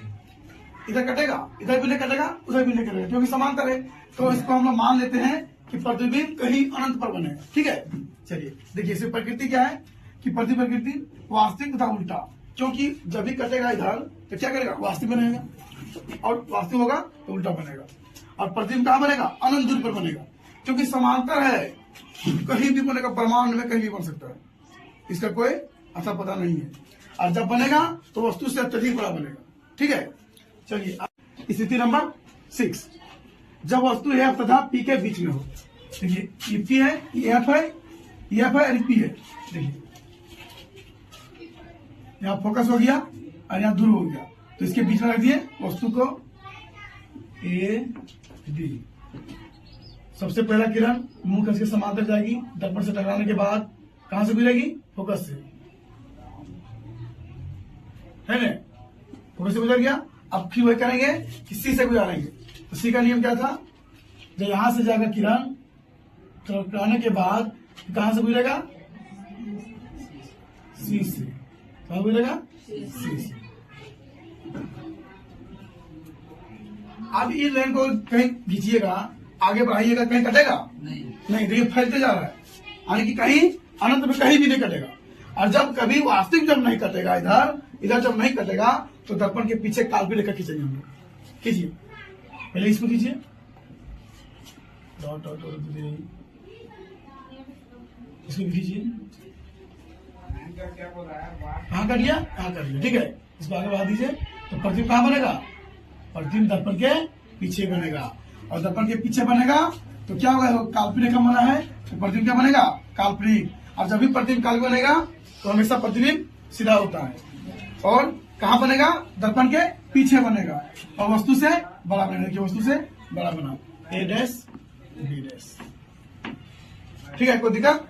इधर कटेगा, इधर भी नहीं कटेगा, उधर भी नहीं कटेगा, क्योंकि समांतर है। तो इसको हम लोग मान लेते हैं कि प्रतिबिंब कहीं अनंत पर बनेगा, ठीक है। चलिए देखिए, इसकी प्रकृति क्या है कि प्रतिबिंब प्रकृति वास्तविक तथा उल्टा, क्योंकि जब भी कटेगा इधर तो क्या करेगा, वास्तविक बनेगा, और वास्तविक होगा तो उल्टा बनेगा। और प्रतिबिंब कहाँ बनेगा, अनंत दूर पर बनेगा, क्योंकि समांतर है, कहीं भी बनेगा, ब्रह्मांड में कहीं भी बन सकता है, इसका कोई अच्छा पता नहीं है। और जब बनेगा तो वस्तु से अत्यधिक बड़ा बनेगा, ठीक है। चलिए स्थिति नंबर 6, जब वस्तु एफ तथा पी के बीच में हो। देखिए ये पी है, ये एफ है, ये एफ है और पी है। देखिए यहाँ फोकस हो गया और यहाँ दूर हो गया, तो इसके बीच में रख दिए वस्तु को, ए डी। सबसे पहला किरण मुख्य अक्ष के समांतर जाएगी, दर्पण से टकराने के बाद कहां से गुजरेगी, फोकस से, है ना, फोकस से गुजर गया। अब फिर वही करेंगे कि सी से गुजारेंगे। तो सी का नियम क्या था, जब यहां से जाकर किरण तो आने के बाद कहां से गुजरेगा, सी से। कहां गुजरेगा, सी से। अब इस लाइन को कहीं खींचिएगा, आगे बढ़ाइएगा, कहीं कटेगा नहीं, देखिए फैलते जा रहा है, यानी कि कहीं अनंत में कहीं भी नहीं कटेगा। और जब कभी वास्तविक जब नहीं कटेगा, इधर जब नहीं कटेगा तो दर्पण के पीछे काल्पनिक रेखा खींचेंगे हम लोग। खींचिए, पहले इसको खींचिए, डॉट डॉट डॉट इसको भी खींचिए। कहाँ कर लिया, कहाँ कर लिया, ठीक है। इसको आगे बढ़ा दीजिए। तो प्रतिबिंब कहाँ बनेगा, प्रतिबिंब दर्पण के पीछे बनेगा। और दर्पण के पीछे बनेगा तो क्या होगा, काल्पनिक रेखा बना है तो प्रतिबिंब क्या बनेगा, काल्पनिक। और जब भी प्रतिबिंब काल्पनिक बनेगा तो हमेशा प्रतिबिंब सीधा होता है। और कहाँ बनेगा, दर्पण के पीछे बनेगा और वस्तु से बड़ा बनेगा, वस्तु से बड़ा बना, ए डैश बी डैश, ठीक है। कोई दिक्कत,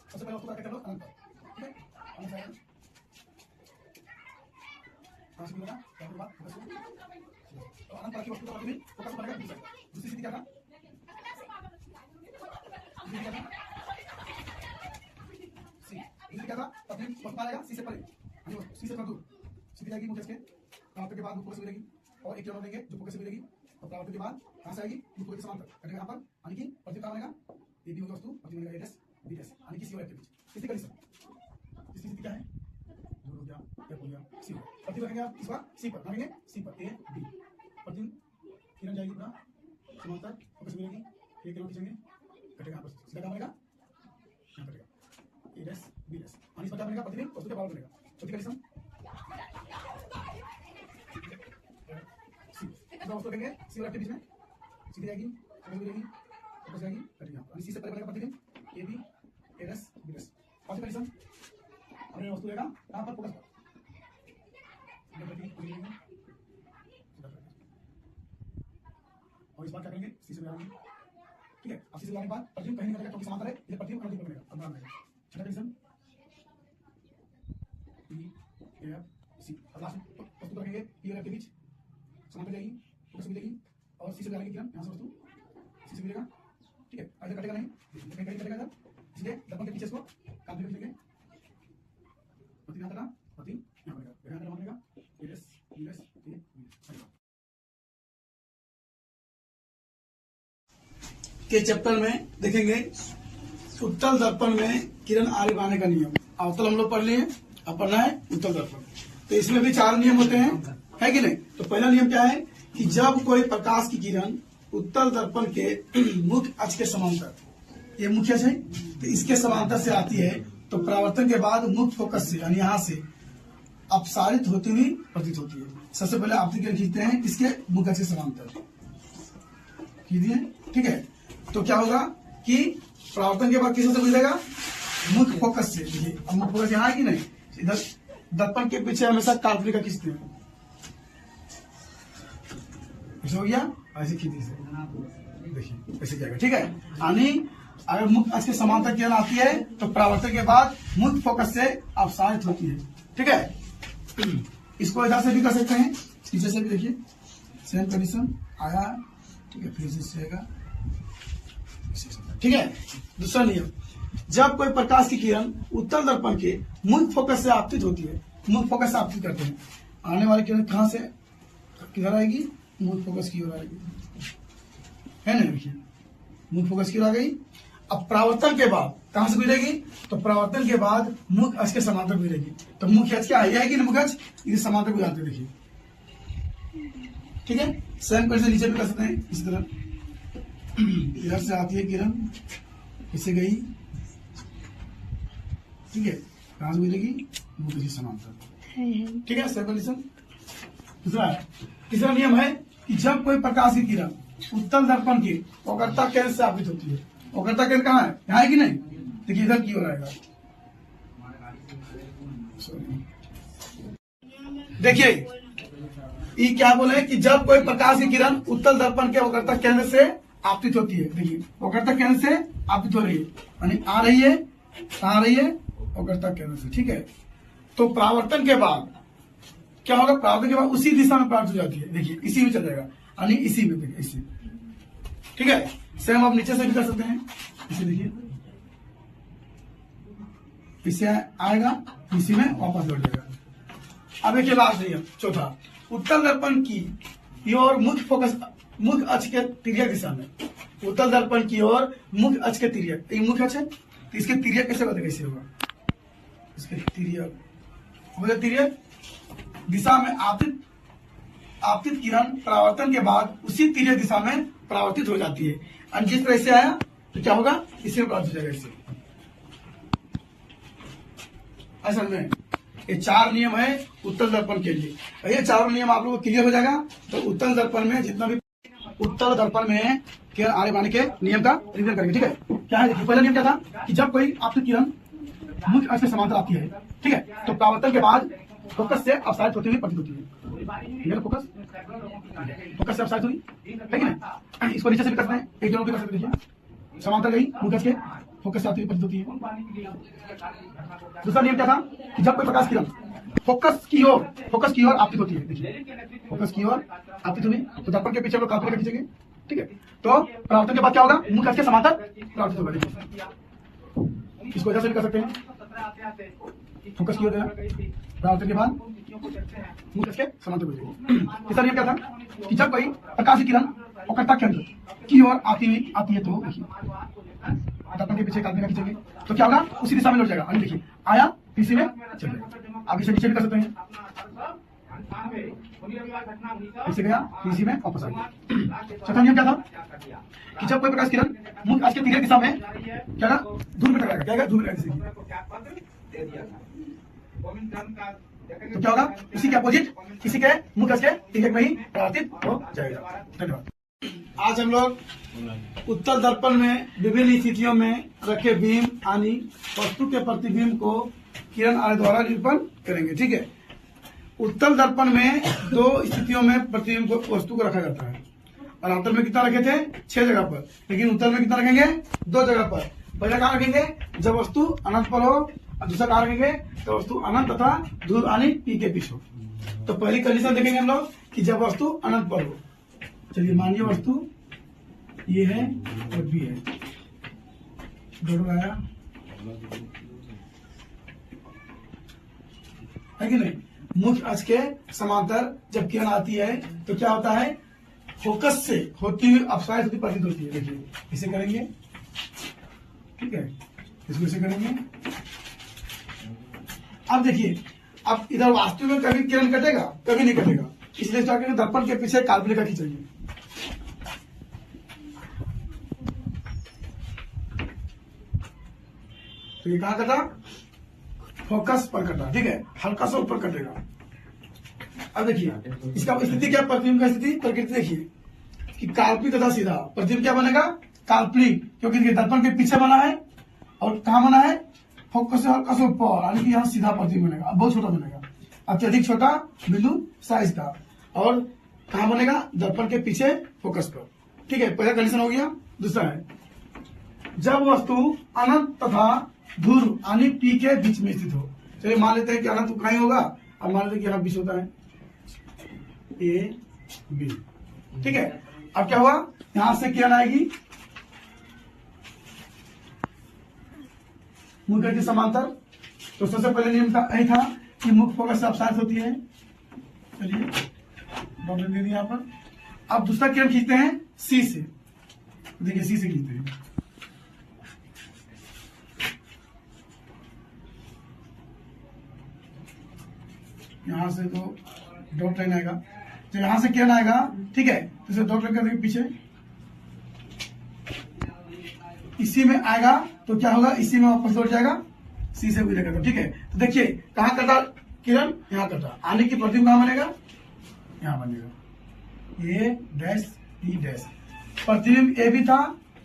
सबसे पहले उसको कर लो अनंत, ठीक है। अनंत है कहां से मिलेगा, क्या बात फोकस, तो अनंत की वस्तु का प्रतिबिंब फोकस बनेगा। दूसरी स्थिति क्या था, सी क्या था, प्रतिबिंब वस्तु आएगा सी से परे, सी से थोड़ा दूर, स्थिति आएगी मुझे इसके परावर्तन के बाद फोकस मिलेगी और एक किरण देंगे जो फोकस मिलेगी। और परावर्तन के बाद कहां से आएगी, फोकस के समांतर कटेगा यहाँ पर, यानी कि प्रतिबिंब कहां बनेगा, ए बी होगी वस्तु, प्रतिबिंब बनेगा ए डैश बी डैश, यानी कि सी और एफ के बीच। इसकी कंडीशन, इसकी स्थिति क्या है, हो गया एफ हो गया सी। प्रतिबिंब रखेंगे आप इस बार सी पर, रखेंगे सी पर ए बी, प्रतिबिंब किरण जाएगी पूरा समांतर, फोकस मिलेगी, एक किरण खींचेंगे, कटेगा यहाँ पर, सीधा क्या बनेगा, यहाँ कटेगा ए डैश बी डैश, यानी इस पर क्या बनेगा, प्रतिबिंब वस्तु के बराबर बनेगा। चौथी कंडीशन, वस्तु देंगे सी और एफ के बीच में, सीधी जाएगी, फोकस मिलेगी, फोकस जाएगी, कटेगा, यानी सी से परे बनेगा प्रतिबिंब A B A dash B dash. पांचवी कंडीशन, हमने वस्तु लेगा कहां पर, फोकस पर, और इस बार क्या करेंगे, सी से लगाएंगे, ठीक है। अब सी से लगाने के बाद प्रतिबिंब कहीं नहीं कटेगा क्योंकि समांतर है, ये प्रतिबिंब अनंत बनेगा, अब बनेगा। छठा कंडीशन, ई एफ सी, अब लास्ट वस्तु रखेंगे ई और एफ के बीच, समांतर जाएगी, फोकस मिलेगी और सी से लगाएंगे किरण, यहां से वस्तु सी से मिलेगा, ठीक है। इधर कटेगा नहीं, कहीं कहीं कटेगा इधर, इसलिए दर्पण के पीछे इसको काल्पनिक लिखेंगे, प्रतिबिंब यहाँ करना, प्रतिबिंब यहाँ बनेगा, यहाँ करना बनेगा A dash B dash A B के चैप्टर में देखेंगे उत्तल दर्पण में किरण आगे बढ़ाने का नियम। अवतल हम लोग पढ़ लिए, अब पढ़ना है उत्तल दर्पण। तो इसमें भी 4 नियम होते हैं, है कि नहीं। तो पहला नियम क्या है कि जब कोई प्रकाश की किरण उत्तल दर्पण के मुख्य अक्ष के समांतर, ये मुख्य अक्ष है तो इसके समांतर से आती है तो परावर्तन के बाद मुख्य फोकस से, यानी यहाँ से अपसारित होती हुई प्रतीत होती है। सबसे पहले आपतित किरण खींचते हैं इसके मुख्य अक्ष के समांतर खींचिए, ठीक है। तो क्या होगा कि परावर्तन के बाद किस से मिलेगा, मुख्य फोकस से। देखिए अब मुख्य फोकस यहाँ है कि नहीं, इधर दर्पण के पीछे हमेशा काल्पनिक का खींचते हैं, ऐसे हो गया, ऐसे खींची से देखिए ऐसे जाएगा, ठीक है। यानी अगर मुख्य अक्ष के समांतर किरण आती है तो परावर्तन के बाद मुख्य फोकस से अपसारित होती है, ठीक है। इसको इधर से भी कर सकते हैं, पीछे से भी देखिए सेम कंडीशन आया, ठीक है। फिर से आएगा, ठीक है। दूसरा नियम, जब कोई प्रकाश की किरण उत्तल दर्पण के मुख्य फोकस से आपतित होती है, मुख्य फोकस से आपतित करते हैं, आने वाली किरण कहां से किधर आएगी, मुख्य फोकस की ओर आएगी, है ना। देखिए मुख्य फोकस की ओर आ गई। अब परावर्तन के बाद कहां से गुजरेगी, तो परावर्तन के बाद मुख्य अक्ष के समांतर गुजरेगी। तो मुख्य अक्ष क्या है कि मुख्य अक्ष इसे समांतर गुजरते, देखिए, ठीक है। सेम कर से नीचे भी कर सकते हैं, इस तरह इधर से आती है किरण, इससे गई, ठीक है, कहां से गुजरेगी, मुख्य अक्ष समांतर, ठीक है। Same condition. तीसरा नियम है कि जब कोई प्रकाश की किरण उत्तल दर्पण की वक्रता केंद्र से आपतित होती है, वक्रता केंद्र कहाँ है, यहाँ है कि नहीं, देखिए इधर की ओर आएगा। देखिए ये क्या बोले कि जब कोई प्रकाश की किरण उत्तल दर्पण के वक्रता केंद्र से आपतित होती है, देखिए वक्रता केंद्र से आपतित हो रही है, यानी आ रही है कहाँ आ रही है, वक्रता केंद्र से, ठीक है। तो परावर्तन के बाद क्या होगा, परावर्तन के बाद उसी दिशा में परावर्तित हो जाती है, देखिए इसी में चल जाएगा, यानी इसी में, देखिए इसी, ठीक है। सेम आप नीचे से भी कर सकते हैं, इसे देखिए, इसे आएगा, इसी में वापस लौट जाएगा। अब एक लास्ट नियम चौथा, उत्तल दर्पण की ओर मुख्य फोकस, मुख्य अक्ष के तिर्यक दिशा में, उत्तल दर्पण की ओर मुख्य अक्ष के तिर्यक, ये मुख्य अक्ष है, तो इसके तिर्यक कैसे बताएगा, कैसे होगा, इसके तिर्यक हो गया, तिर्यक दिशा में आपतित किरण परावर्तन के बाद उसी तिर्यक दिशा में परावर्तित हो जाती है, और जिस तरह से आया तो क्या होगा, इसी में परावर्तित हो जाएगा, इससे। असल में ये 4 नियम है उत्तल दर्पण के लिए, और ये 4 नियम आप लोगों को क्लियर हो जाएगा। तो उत्तल दर्पण में जितना भी, उत्तल दर्पण में किरण आने बाने के नियम का रिवीजन करेंगे, ठीक है। क्या है, देखिए पहला नियम क्या था कि जब कोई आपकी किरण मुख्य अक्ष से समांतर आती है, ठीक है, तो परावर्तन के बाद फोकस से अपसारित होती हुई प्रतीत होती है, फोकस से अपसारित हुई है कि नहीं। इसको नीचे से भी करते हैं, एक जगह भी कर सकते हैं, समांतर गई मुख्य अक्ष के, फोकस से आती हुई प्रतीत होती है। दूसरा नियम क्या था कि जब कोई प्रकाश किरण फोकस की ओर आपतित होती है, देखिए फोकस की ओर आपतित हुई, तो दर्पण के पीछे लोग काल्पनिक रेखा खींचेंगे, ठीक है। तो परावर्तन के बाद क्या होगा, मुख्य अक्ष के समांतर परावर्तित होगा, देखिए इसको ऐसे भी कर सकते हैं, फोकस की ओर परावर्तन के बाद मुख्य अक्ष के समांतर हो जाएगी। तीसरा नियम क्या था कि जब कोई प्रकाश किरण वक्रता केंद्र की ओर आती है, तो देखिए दर्पण के पीछे काल्पनिक खींचेंगे, तो क्या होगा, उसी दिशा में लौट जाएगा, और देखिए आया, इसी में चल जाएगा। आप इसे नीचे भी कर सकते हैं, इसे गया, इसी में वापस आ गया। चौथा नियम क्या था कि जब कोई प्रकाश किरण मुख्य अक्ष के तिर्यक दिशा में क्या धूल में टकराएगा, क्या धूल में, तो क्या होगा, इसी के अपोजिट, इसी के मुख्य अक्ष के तिर्यक में ही परावर्तित हो जाएगा। धन्यवाद। आज हम लोग उत्तल दर्पण में विभिन्न स्थितियों में रखे बीम यानी वस्तु के प्रतिबिंब को किरण आरे द्वारा निरूपण करेंगे, ठीक है। उत्तल दर्पण में 2 स्थितियों में प्रतिबिंब को, वस्तु को रखा जाता है, और अवतल में कितना रखे थे, 6 जगह पर, लेकिन उत्तल में कितना रखेंगे, 2 जगह पर। पहला कहाँ रखेंगे, जब वस्तु अनंत पर हो, और दूसरा कहाँ रखेंगे, तो वस्तु अनंत तथा दूर यानी पी के बीच हो। तो पहली कंडीशन देखेंगे हम लोग कि जब वस्तु अनंत पर हो। चलिए मानिए वस्तु ये है और बी है, दोनों आया है कि नहीं। मुख्य अक्ष के समांतर जब किरण आती है तो क्या होता है, फोकस से होती हुई अपसारित होती प्रतीत होती है। देखिए इसे करेंगे, ठीक है, इसको इसे करेंगे। अब देखिए, अब इधर वास्तव में कभी किरण कटेगा, कभी नहीं कटेगा, इसलिए दर्पण के पीछे काल्पनिक रेखा खींचेंगे। तो ये कहां कटा, फोकस पर कटा, ठीक है, हल्का सा ऊपर कटेगा। अब देखिए इसका स्थिति क्या, प्रतिबिंब का स्थिति प्रकृति देखिए कि काल्पनिक तथा सीधा। प्रतिबिंब क्या बनेगा, काल्पनिक, क्योंकि दर्पण के पीछे बना है और कहां बना है, फोकस से हल्का सा ऊपर, यानी कि यहाँ सीधा प्रतिबिंब बनेगा, बहुत छोटा बनेगा, अत्यधिक छोटा बिंदु साइज का, और कहां बनेगा, दर्पण के पीछे फोकस पर, ठीक है। पहला कंडीशन हो गया। दूसरा है जब वस्तु अनंत तथा ध्रुव यानी पी के बीच में स्थित हो। चलिए मान लेते हैं कि अनंत कहीं होगा, अब मान लेते हैं कि यहाँ बीच होता है ए बी, ठीक है। अब क्या हुआ, यहां से किरण आएगी मुख्य के समांतर, तो सबसे पहले नियम था यही था कि मुख्य फोकस से अपसारित होती है। चलिए डॉट दे दिया यहाँ पर। अब दूसरा किरण खींचते हैं सी से, देखिए सी से खींचते हैं, यहां से तो डॉट लाइन आएगा, तो यहां से किरण आएगा, ठीक है, तो इसे डॉट लाइन कर देंगे पीछे, इसी में आएगा तो क्या होगा, इसी में वापस लौट जाएगा, सी से गुजर करता, ठीक है। तो देखिए कहां कटा किरण, यहां कटा, आने की प्रतिबिंब कहां बनेगा, यहां बनेगा ए डैश बी डैश। प्रतिबिंब ए भी था,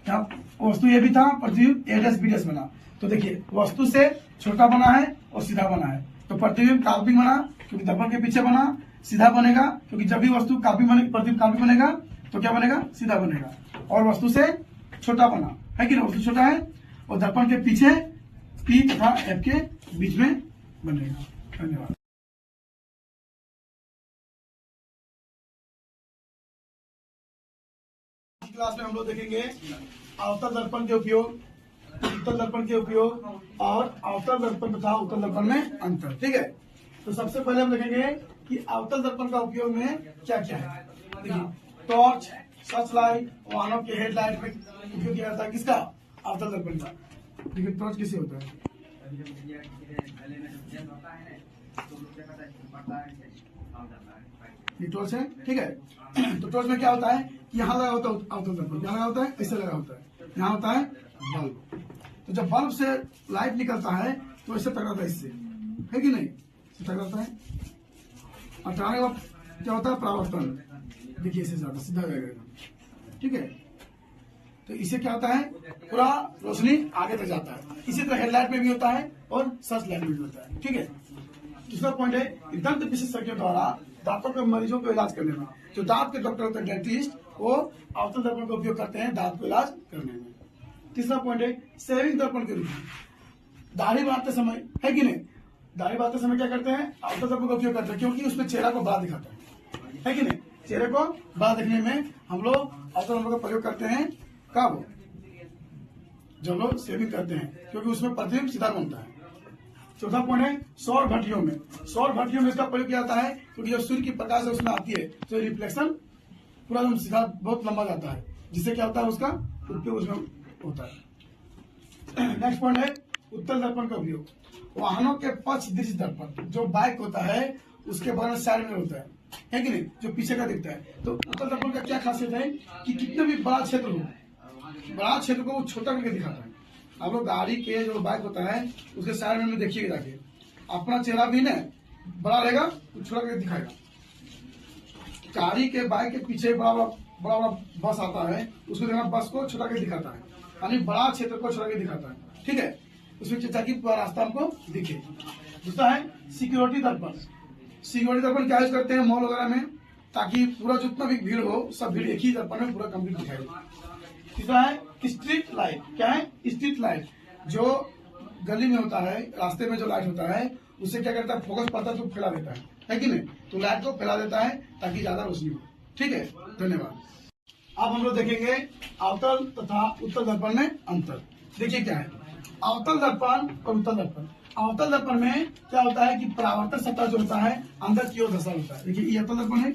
यहाँ वस्तु ए भी था, प्रतिबिंब ए डैश बी डैश बना। तो देखिए वस्तु से छोटा बना है और सीधा बना है, तो प्रतिबिंब काल्पनिक बना क्योंकि दर्पण के पीछे बना, सीधा बनेगा क्योंकि जब भी वस्तु काल्पनिक बनेगी, प्रतिबिंब काल्पनिक बनेगा तो क्या बनेगा, सीधा बनेगा, और वस्तु से छोटा बना है कि नहीं, वस्तु छोटा है और दर्पण के पीछे पी तथा एफ के बीच में बनेगा। धन्यवाद। क्लास में हम लोग देखेंगे अवतल दर्पण के उपयोग, उत्तल दर्पण के उपयोग और अवतल दर्पण तथा उत्तल दर्पण में अंतर। ठीक है, तो सबसे पहले हम देखेंगे कि अवतल दर्पण का उपयोग में क्या क्या है। देखिए, टॉर्च, सर्च लाइट, वाहनों के हेडलाइट में उपयोग किया जाता है किसका, अवतल दर्पण का। देखिए टॉर्च किसे होता है, ये टॉर्च है। ठीक है, तो टॉर्च में क्या होता है, यहाँ लगा होता है अवतल दर्पण, यहाँ लगा होता है, ऐसे लगा होता है, यहाँ होता है बल्ब। तो जब बल्ब से लाइट निकलता है तो ऐसे टकराता है, इससे है कि नहीं, टकराता है और टकराने के बाद क्या होता है, परावर्तन। देखिए ऐसे जाता सीधा जाएगा। ठीक है, तो इससे क्या होता है, पूरा रोशनी आगे तक जाता है। इसी तरह हेडलाइट में भी होता है और सर्च लाइट में भी होता है। ठीक है, दूसरा पॉइंट है दंत विशेषज्ञों द्वारा दांतों के मरीजों को इलाज करने में, जो दांत के डॉक्टर होते हैं डेंटिस्ट, वो अवतल दर्पण का उपयोग करते हैं दांत को इलाज करने में। तीसरा पॉइंट है शेविंग दर्पण के रूप में, दाढ़ी बनाते समय, है कि नहीं, दाढ़ी बनाते समय क्या करते हैं, अवतल दर्पण का उपयोग करते हैं, क्योंकि उसमें चेहरा को बड़ा दिखाता है कि नहीं, चेहरे को बड़ा दिखने में हम लोग अवतल दर्पण का प्रयोग करते हैं। कब, जब लोग शेविंग करते हैं, क्योंकि उसमें प्रतिबिंब सीधा बनता है। चौथा पॉइंट है सौर भट्टियों में, सौर भट्टियों में इसका प्रयोग किया जाता है, क्योंकि जब सूर्य की प्रकाश उसमें आती है तो रिफ्लेक्शन पूरा एकदम सीधा बहुत लंबा जाता है, जिससे क्या होता है, उसका उपयोग उसमें होता है। नेक्स्ट पॉइंट है उत्तल दर्पण का उपयोग, वाहनों के पक्ष दृश्य दर्पण, जो बाइक होता है उसके बगल साइड में होता है कि नहीं, जो पीछे का दिखता है। तो उत्तल दर्पण का क्या खासियत है कि कितने भी बड़ा क्षेत्र हो, बड़ा क्षेत्र को वो छोटा करके दिखाता है। आप लोग गाड़ी के जो बाइक होता है उसके साइड में देखिएगा जाके, अपना चेहरा भी ना बड़ा रहेगा, छोटा करके दिखाएगा। गाड़ी के बाइक के पीछे बड़ा बड़ा बस आता है, उसको देखना बस को छोटा करके दिखाता है, यानी बड़ा क्षेत्र को छोटा करके दिखाता है। ठीक है, उसमें ताकि पूरा रास्ता हमको दिखे। दूसरा है सिक्योरिटी दर्पण। सिक्योरिटी दर्पण क्या यूज करते हैं मॉल वगैरह में, ताकि पूरा जितना भी भीड़ हो सब भीड़ एक ही दर्पण में पूरा कंप्लीट दिखाई। तीसरा है स्ट्रीट लाइट। क्या है, स्ट्रीट लाइट, जो गली में होता है, रास्ते में जो लाइट होता है, उससे क्या करता है, फोकस पड़ता है तो फैला देता है कि नहीं, तो लाइट को फैला देता है ताकि ज्यादा रोशनी हो। ठीक है, धन्यवाद। अब हम लोग देखेंगे अवतल तथा उत्तल दर्पण में अंतर। देखिए क्या है अवतल दर्पण और उत्तल दर्पण। अवतल दर्पण में क्या होता है कि परावर्तक सतह जो होता है अंदर की ओर धंसा होता है। देखिए ये अवतल दर्पण है,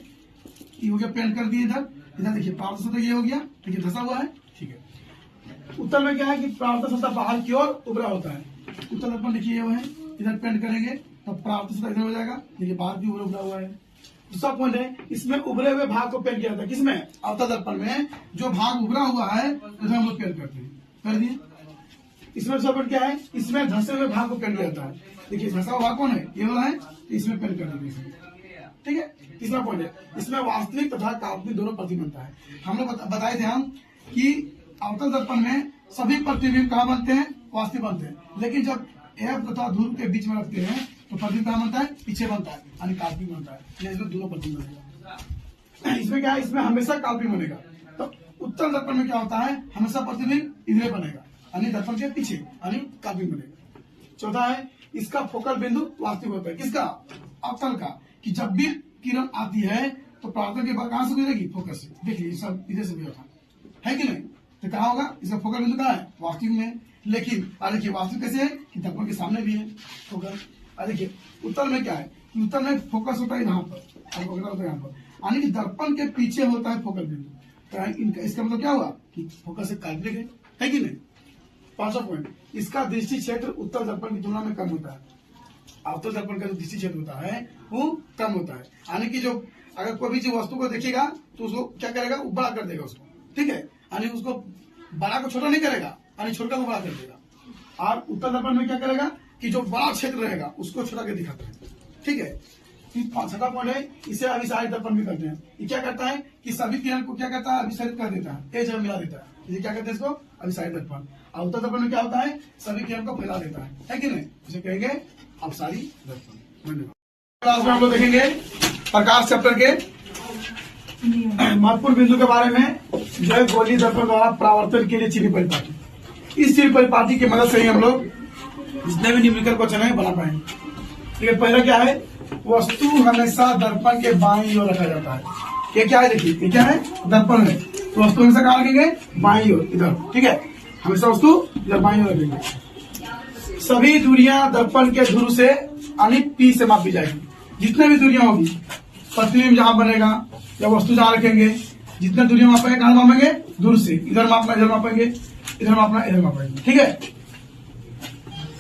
ये हो गया, पेंट कर दिए इधर, इधर देखिए परावर्तक सतह ये हो गया, देखिए धंसा हुआ है। ठीक है, उत्तल में क्या है कि परावर्तक सतह बाहर की ओर उभरा होता है। उत्तल दर्पण देखिए ये है, इधर पेंट करेंगे तो परावर्तक सतह इधर हो जाएगा, देखिए बाहर की ओर उभरा हुआ है। दूसरा पॉइंट है इसमें उभरे हुए भाग को पेंट किया जाता है। किसमें, अवतल दर्पण में जो भाग उभरा हुआ है उसे हम लोग पेंट करते हैं, कर दिए। इसमें दूसरा पॉइंट क्या है, इसमें धंसे हुए भाग को पेंट किया जाता है। देखिए धंसा हुआ भाग कौन है, ये वाला है, तो इसमें पेंट कर देंगे। ठीक है, तीसरा पॉइंट है इसमें वास्तविक तथा काल्पनिक दोनों प्रतिबिंब बनता है। हम लोग बताए थे हम कि अवतल दर्पण में सभी प्रतिबिंब कहाँ बनते हैं, वास्तविक बनते हैं, लेकिन जब एफ तथा ध्रुव के बीच में रखते हैं तो प्रतिबिंब कहाँ बनता है, पीछे बनता है, यानी काल्पनिक बनता है। इसमें दोनों प्रतिबिंब बनेगा। इसमें क्या है, इसमें हमेशा काल्पनिक बनेगा। तो उत्तल दर्पण में क्या होता है, हमेशा प्रतिबिंब इधर बनेगा, यानी दर्पण के पीछे, यानी काल्पनिक बनेगा। चौथा है इसका फोकल बिंदु वास्तविक होता है। किसका, अवतल का, कि जब भी किरण आती है तो परावर्तन के बाद कहां से गुजरेगी, फोकस से। देखिए सब इधर से भी होता है कि नहीं, तो कहा होगा इसका फोकल बिंदु कहाँ है, वास्तविक में। लेकिन देखिए वास्तविक कैसे है कि दर्पण के सामने भी है फोकस। देखिए उत्तल में क्या है, उत्तल में फोकस होता है यहाँ पर, होता है यहाँ पर, यानी कि दर्पण के पीछे होता है फोकल बिंदु। तो इसका मतलब क्या हुआ कि फोकस एक काल्पनिक है कि नहीं। पांचवा पॉइंट, इसका दृष्टि क्षेत्र उत्तल दर्पण की तुलना में कम होता है। अवतल दर्पण का जो दृष्टि क्षेत्र होता है वो कम होता है, यानी कि जो अगर कोई भी चीज वस्तु को देखेगा तो उसको क्या करेगा, वो बड़ा कर देगा उसको। ठीक है, यानी उसको बड़ा को छोटा नहीं करेगा, यानी छोटा को बड़ा कर देगा। और उत्तल दर्पण में क्या करेगा कि जो बड़ा क्षेत्र रहेगा उसको छोटा कर दिखाता है। ठीक है, छठा पॉइंट है इसे अभिसारित दर्पण भी करते हैं। ये क्या करता है कि सभी किरण को क्या करता है, अभिसारित कर देता है, एक जगह मिला देता है। ये क्या कहते हैं इसको, अभिसारित दर्पण। अवतल दर्पण में क्या होता है, सभी किरण को फैला देता है कि नहीं, इसे कहेंगे अपसारी दर्पण। धन्यवाद। क्लास में हम लोग देखेंगे प्रकाश चैप्टर के महत्वपूर्ण बिंदु के बारे में, जो है गोलीय दर्पण द्वारा परावर्तन के लिए चिरी परिपाटी। इस चिरी परिपाटी की मदद से ही हम लोग जितने भी न्यूमेरिकल क्वेश्चन है बना पाएंगे। ठीक है, पहला क्या है, वस्तु हमेशा दर्पण के बाईं ओर रखा जाता है। ये क्या है, देखिए ये क्या है, दर्पण है, तो वस्तु हमेशा कहाँ रखेंगे, बाईं ओर, इधर। ठीक है, हमेशा वस्तु इधर बाईं ओर रखेंगे। सभी दूरियां दर्पण के ध्रुव से यानी P से मापी जाएगी। जितने भी दूरियां होगी, प्रतिबिंब जहां बनेगा या वस्तु जहां रखेंगे, जितने दूरियां मापेंगे कहां मापेंगे, दूर से। इधर मापना, इधर मापेंगे, इधर मापना, इधर मापेंगे। ठीक है,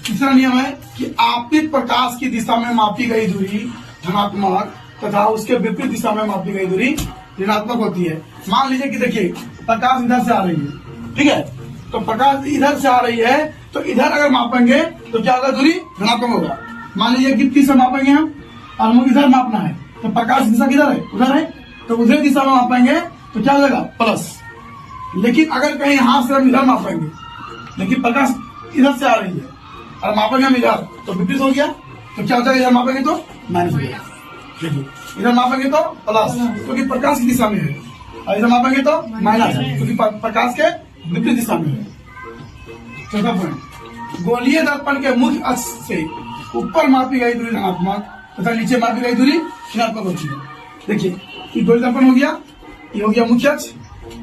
तीसरा नियम है कि आपतित प्रकाश की दिशा में मापी गई दूरी धनात्मक तथा उसके विपरीत दिशा में मापी गई दूरी ऋणात्मक होती है। मान लीजिए कि देखिए प्रकाश इधर से आ रही है, ठीक है, तो प्रकाश इधर से आ रही है, तो इधर अगर मापेंगे तो क्या होगा, दूरी धनात्मक होगा। मान लीजिए कि 30 से मापेंगे हम, और हमको इधर मापना है, तो प्रकाश दिशा किधर है, उधर है, तो उधर दिशा में मापेंगे तो क्या हो जाएगा, प्लस। लेकिन अगर कहीं यहां से हम इधर मापेंगे, लेकिन प्रकाश इधर से आ रही है और मापेंगे हम इधर, तो विपरीत हो गया, तो क्या हो जाएगा, इधर मापेंगे तो माइनस हो जाएगा। देखिए इधर मापेंगे तो प्लस, क्योंकि प्रकाश की दिशा में है, और इधर मापेंगे तो माइनस, क्योंकि प्रकाश के विपरीत दिशा में है। चौथा पॉइंट, गोलीय दर्पण के मुख्य अक्ष से ऊपर मापी गई दूरी धनात्मक तथा नीचे मापी गई दूरी ऋणात्मक होती है। देखिए ये गोलीय दर्पण हो गया, ये हो गया मुख्य अक्ष,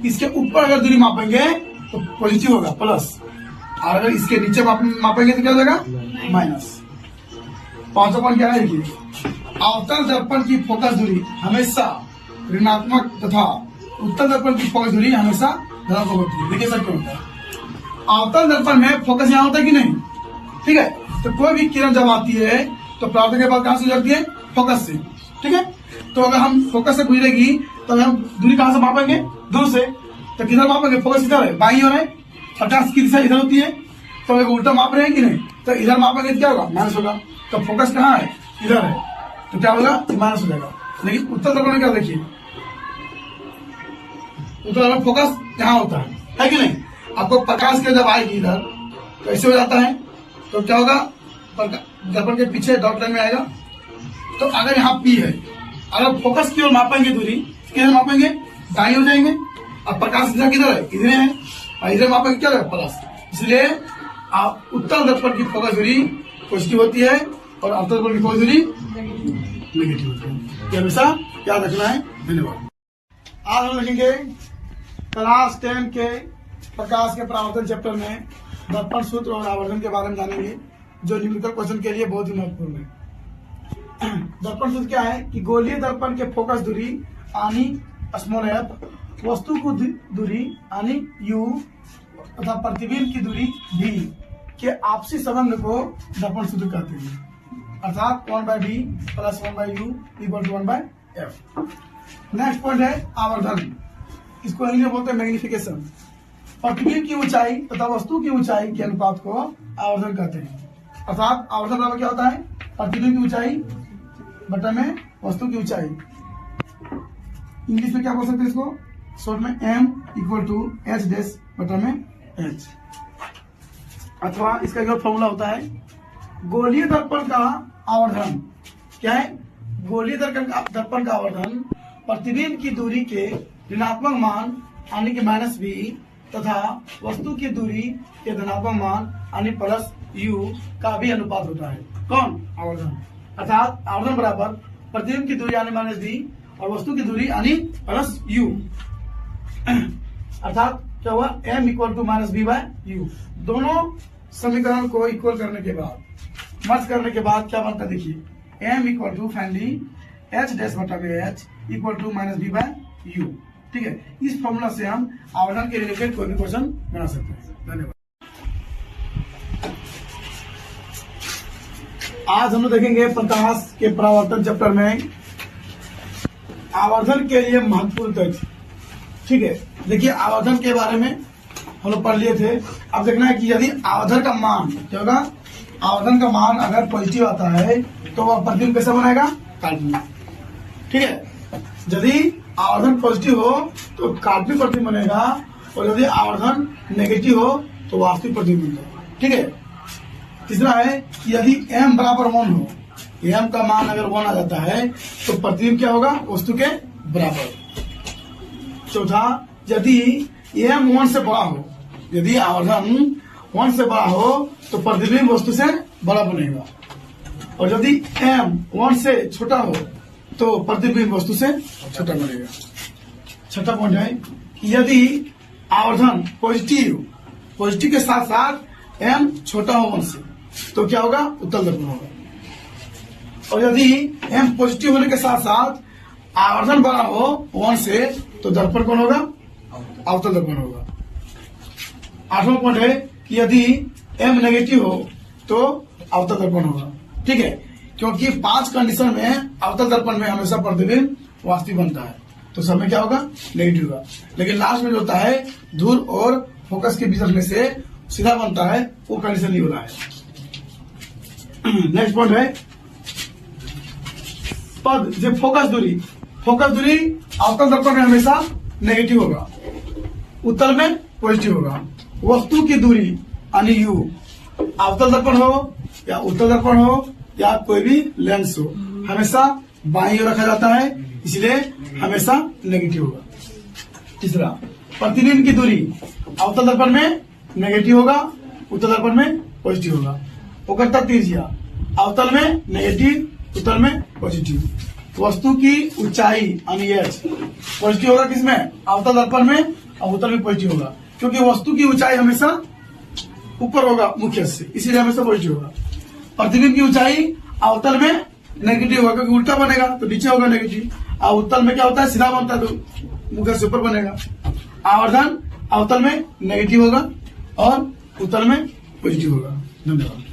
इसके ऊपर अगर दूरी मापेंगे तो पॉजिटिव होगा, प्लस, और अगर इसके नीचे मापेंगे तो क्या हो जाएगा, माइनस। पांचवा पॉइंट क्या है, देखिए अवतल दर्पण की फोकस दूरी हमेशा ऋणात्मक तथा उत्तल दर्पण की फोकस दूरी हमेशा धनात्मक होती है। देखिए सर क्यों होता है, अवतल दर्पण में फोकस यहाँ होता है कि नहीं, ठीक है, तो कोई भी किरण जब आती है तो परावर्तन के बाद कहां से जाती है, फोकस से। ठीक है, तो अगर हम फोकस से गुजरेगी तो हम दूरी कहां से मापेंगे, दूर से, तो किधर मापेंगे, फोकस इधर है, बाईं ओर है, प्रकाश की दिशा इधर होती है, तो अगर उल्टा माप रहे हैं कि नहीं, तो इधर मापेंगे तो क्या होगा, माइनस होगा। तो फोकस कहाँ है, इधर है, तो क्या होगा, माइनस हो जाएगा। लेकिन उत्तर दर्पण में क्या, देखिए उत्तर दर्पण फोकस यहाँ होता है कि नहीं, आपको प्रकाश के जब आएगी इधर तो ऐसे हो जाता है, तो क्या होगा, दर्पण के पीछे डॉट लाइन में आएगा। तो अगर यहाँ P है, अगर फोकस की ओर मापेंगे दूरी, किधर मापेंगे, दाईं हो जाएंगे, अब प्रकाश दिशा किधर है, इधर है, और इधर मापेंगे क्या होगा, प्लस। इसलिए आप उत्तर दर्पण की फोकस दूरी पॉजिटिव होती है और अवतल दर्पण की फोकस दूरी नेगेटिव होती है। ये हमेशा याद रखना है। धन्यवाद। आज हम लिखेंगे क्लास 10 के प्रकाश के परावर्तन चैप्टर में दर्पण सूत्र और आवर्धन के बारे में जानेंगे, जो न्यूमेरिकल क्वेश्चन के लिए बहुत ही महत्वपूर्ण है। दर्पण सूत्र क्या है कि गोलीय दर्पण के फोकस दूरी यानी स्मॉल एफ, वस्तु की दूरी यानी u तथा प्रतिबिंब की दूरी v के आपसी संबंध को दर्पण सूत्र कहते हैं, अर्थात 1/v प्लस 1/u equal to 1/f। Next point है आवर्धन, इसको इंग्लिश में बोलते हैं मैग्निफिकेशन। प्रतिबिंब की ऊंचाई तथा वस्तु की ऊंचाई के अनुपात को आवर्धन कहते हैं, अर्थात आवर्धन बराबर क्या होता है, प्रतिबिंब की ऊंचाई बटा में वस्तु की ऊंचाई। इंग्लिश में क्या बोल सकते हैं इसको, शॉर्ट में m equal to h dash बटा में h, अथवा इसका जो फॉर्मूला होता है, गोलीय दर्पण का आवर्धन क्या है, गोलीय दर्पण का आवर्धन प्रतिबिंब की दूरी के ऋणात्मक मान यानी कि माइनस v तथा वस्तु की दूरी के धनात्मक मान यानी प्लस u का भी अनुपात होता है। कौन, आवर्धन, अर्थात आवर्धन बराबर प्रतिबिंब की दूरी यानी माइनस v और वस्तु की दूरी यानी प्लस u, अर्थात क्या हुआ, m equal to minus v by u। दोनों समीकरण को इक्वल करने के बाद, मर्ज करने के बाद क्या बनता है, देखिए m equal to finally h dash बटा में h equal to minus v by u। ठीक है, इस फॉर्मूला से हम आवर्धन के रिलेटेड कोई भी क्वेश्चन बना सकते हैं। धन्यवाद। आज हम लोग देखेंगे प्रकाश के परावर्तन चैप्टर में आवर्धन के लिए महत्वपूर्ण तथ्य। ठीक है, देखिए आवर्धन के बारे में हम लोग पढ़ लिए थे। अब देखना है कि यदि आवर्धन का मान क्या होगा, आवर्धन का मान अगर पॉजिटिव आता है तो वह प्रतिबिंब कैसा बनाएगा, काल्पनिक। ठीक है, यदि आवर्धन पॉजिटिव हो तो काल्पनिक प्रतिबिंब बनेगा, और यदि आवर्धन नेगेटिव हो तो वास्तविक प्रतिबिंब बनेगा। ठीक है, तीसरा है कि यदि m बराबर 1 हो, m का मान अगर 1 आ जाता है तो प्रतिबिंब क्या होगा, वस्तु के बराबर। चौथा, यदि m 1 से बड़ा हो, यदि आवर्धन 1 से बड़ा हो तो प्रतिबिंब वस्तु से बड़ा बनेगा, और यदि m 1 से छोटा हो तो प्रतिबिंब वस्तु से छोटा बनेगा। छठा पॉइंट है कि यदि आवर्धन पॉजिटिव के साथ साथ m छोटा हो 1 से तो क्या होगा, उत्तल दर्पण होगा। और यदि m पॉजिटिव होने के साथ साथ आवर्धन बड़ा हो 1 से तो दर्पण कौन होगा, अवतल दर्पण होगा। आठवां पॉइंट है कि यदि m नेगेटिव हो तो अवतल दर्पण होगा। ठीक है, क्योंकि 5 कंडीशन में अवतल दर्पण में हमेशा प्रतिबिंब वास्तविक बनता है, तो सब में क्या होगा, नेगेटिव होगा। लेकिन लास्ट में जो होता है धूल और फोकस के बीच में से सीधा बनता है, वो कंडीशन नहीं हो रहा है। नेक्स्ट पॉइंट है पद जो फोकस दूरी अवतल दर्पण में हमेशा नेगेटिव होगा, उत्तल में पॉजिटिव होगा। वस्तु की दूरी यानी यू अवतल दर्पण हो या उत्तल दर्पण हो या कोई भी लेंस हो, हमेशा बाईं ओर रखा जाता है, इसलिए हमेशा नेगेटिव होगा। तीसरा, प्रतिबिंब की दूरी अवतल दर्पण में नेगेटिव होगा, उत्तल दर्पण में पॉजिटिव होगा। वो करता त्रिज्या अवतल में नेगेटिव, उत्तल में पॉजिटिव। वस्तु की ऊंचाई यानी एच पॉजिटिव होगा किसमें, अवतल दर्पण में, और उत्तल में पॉजिटिव होगा, क्योंकि वस्तु की ऊंचाई हमेशा ऊपर होगा मुख्य से, इसीलिए हमेशा पॉजिटिव होगा। प्रतिबिंब की ऊंचाई अवतल में नेगेटिव होगा, क्योंकि उल्टा बनेगा तो नीचे होगा नेगेटिव, और उत्तल में क्या होता है, सीधा बनता है तो मुख्य से ऊपर बनेगा। आवर्धन अवतल में नेगेटिव होगा और उत्तल में पॉजिटिव होगा। धन्यवाद।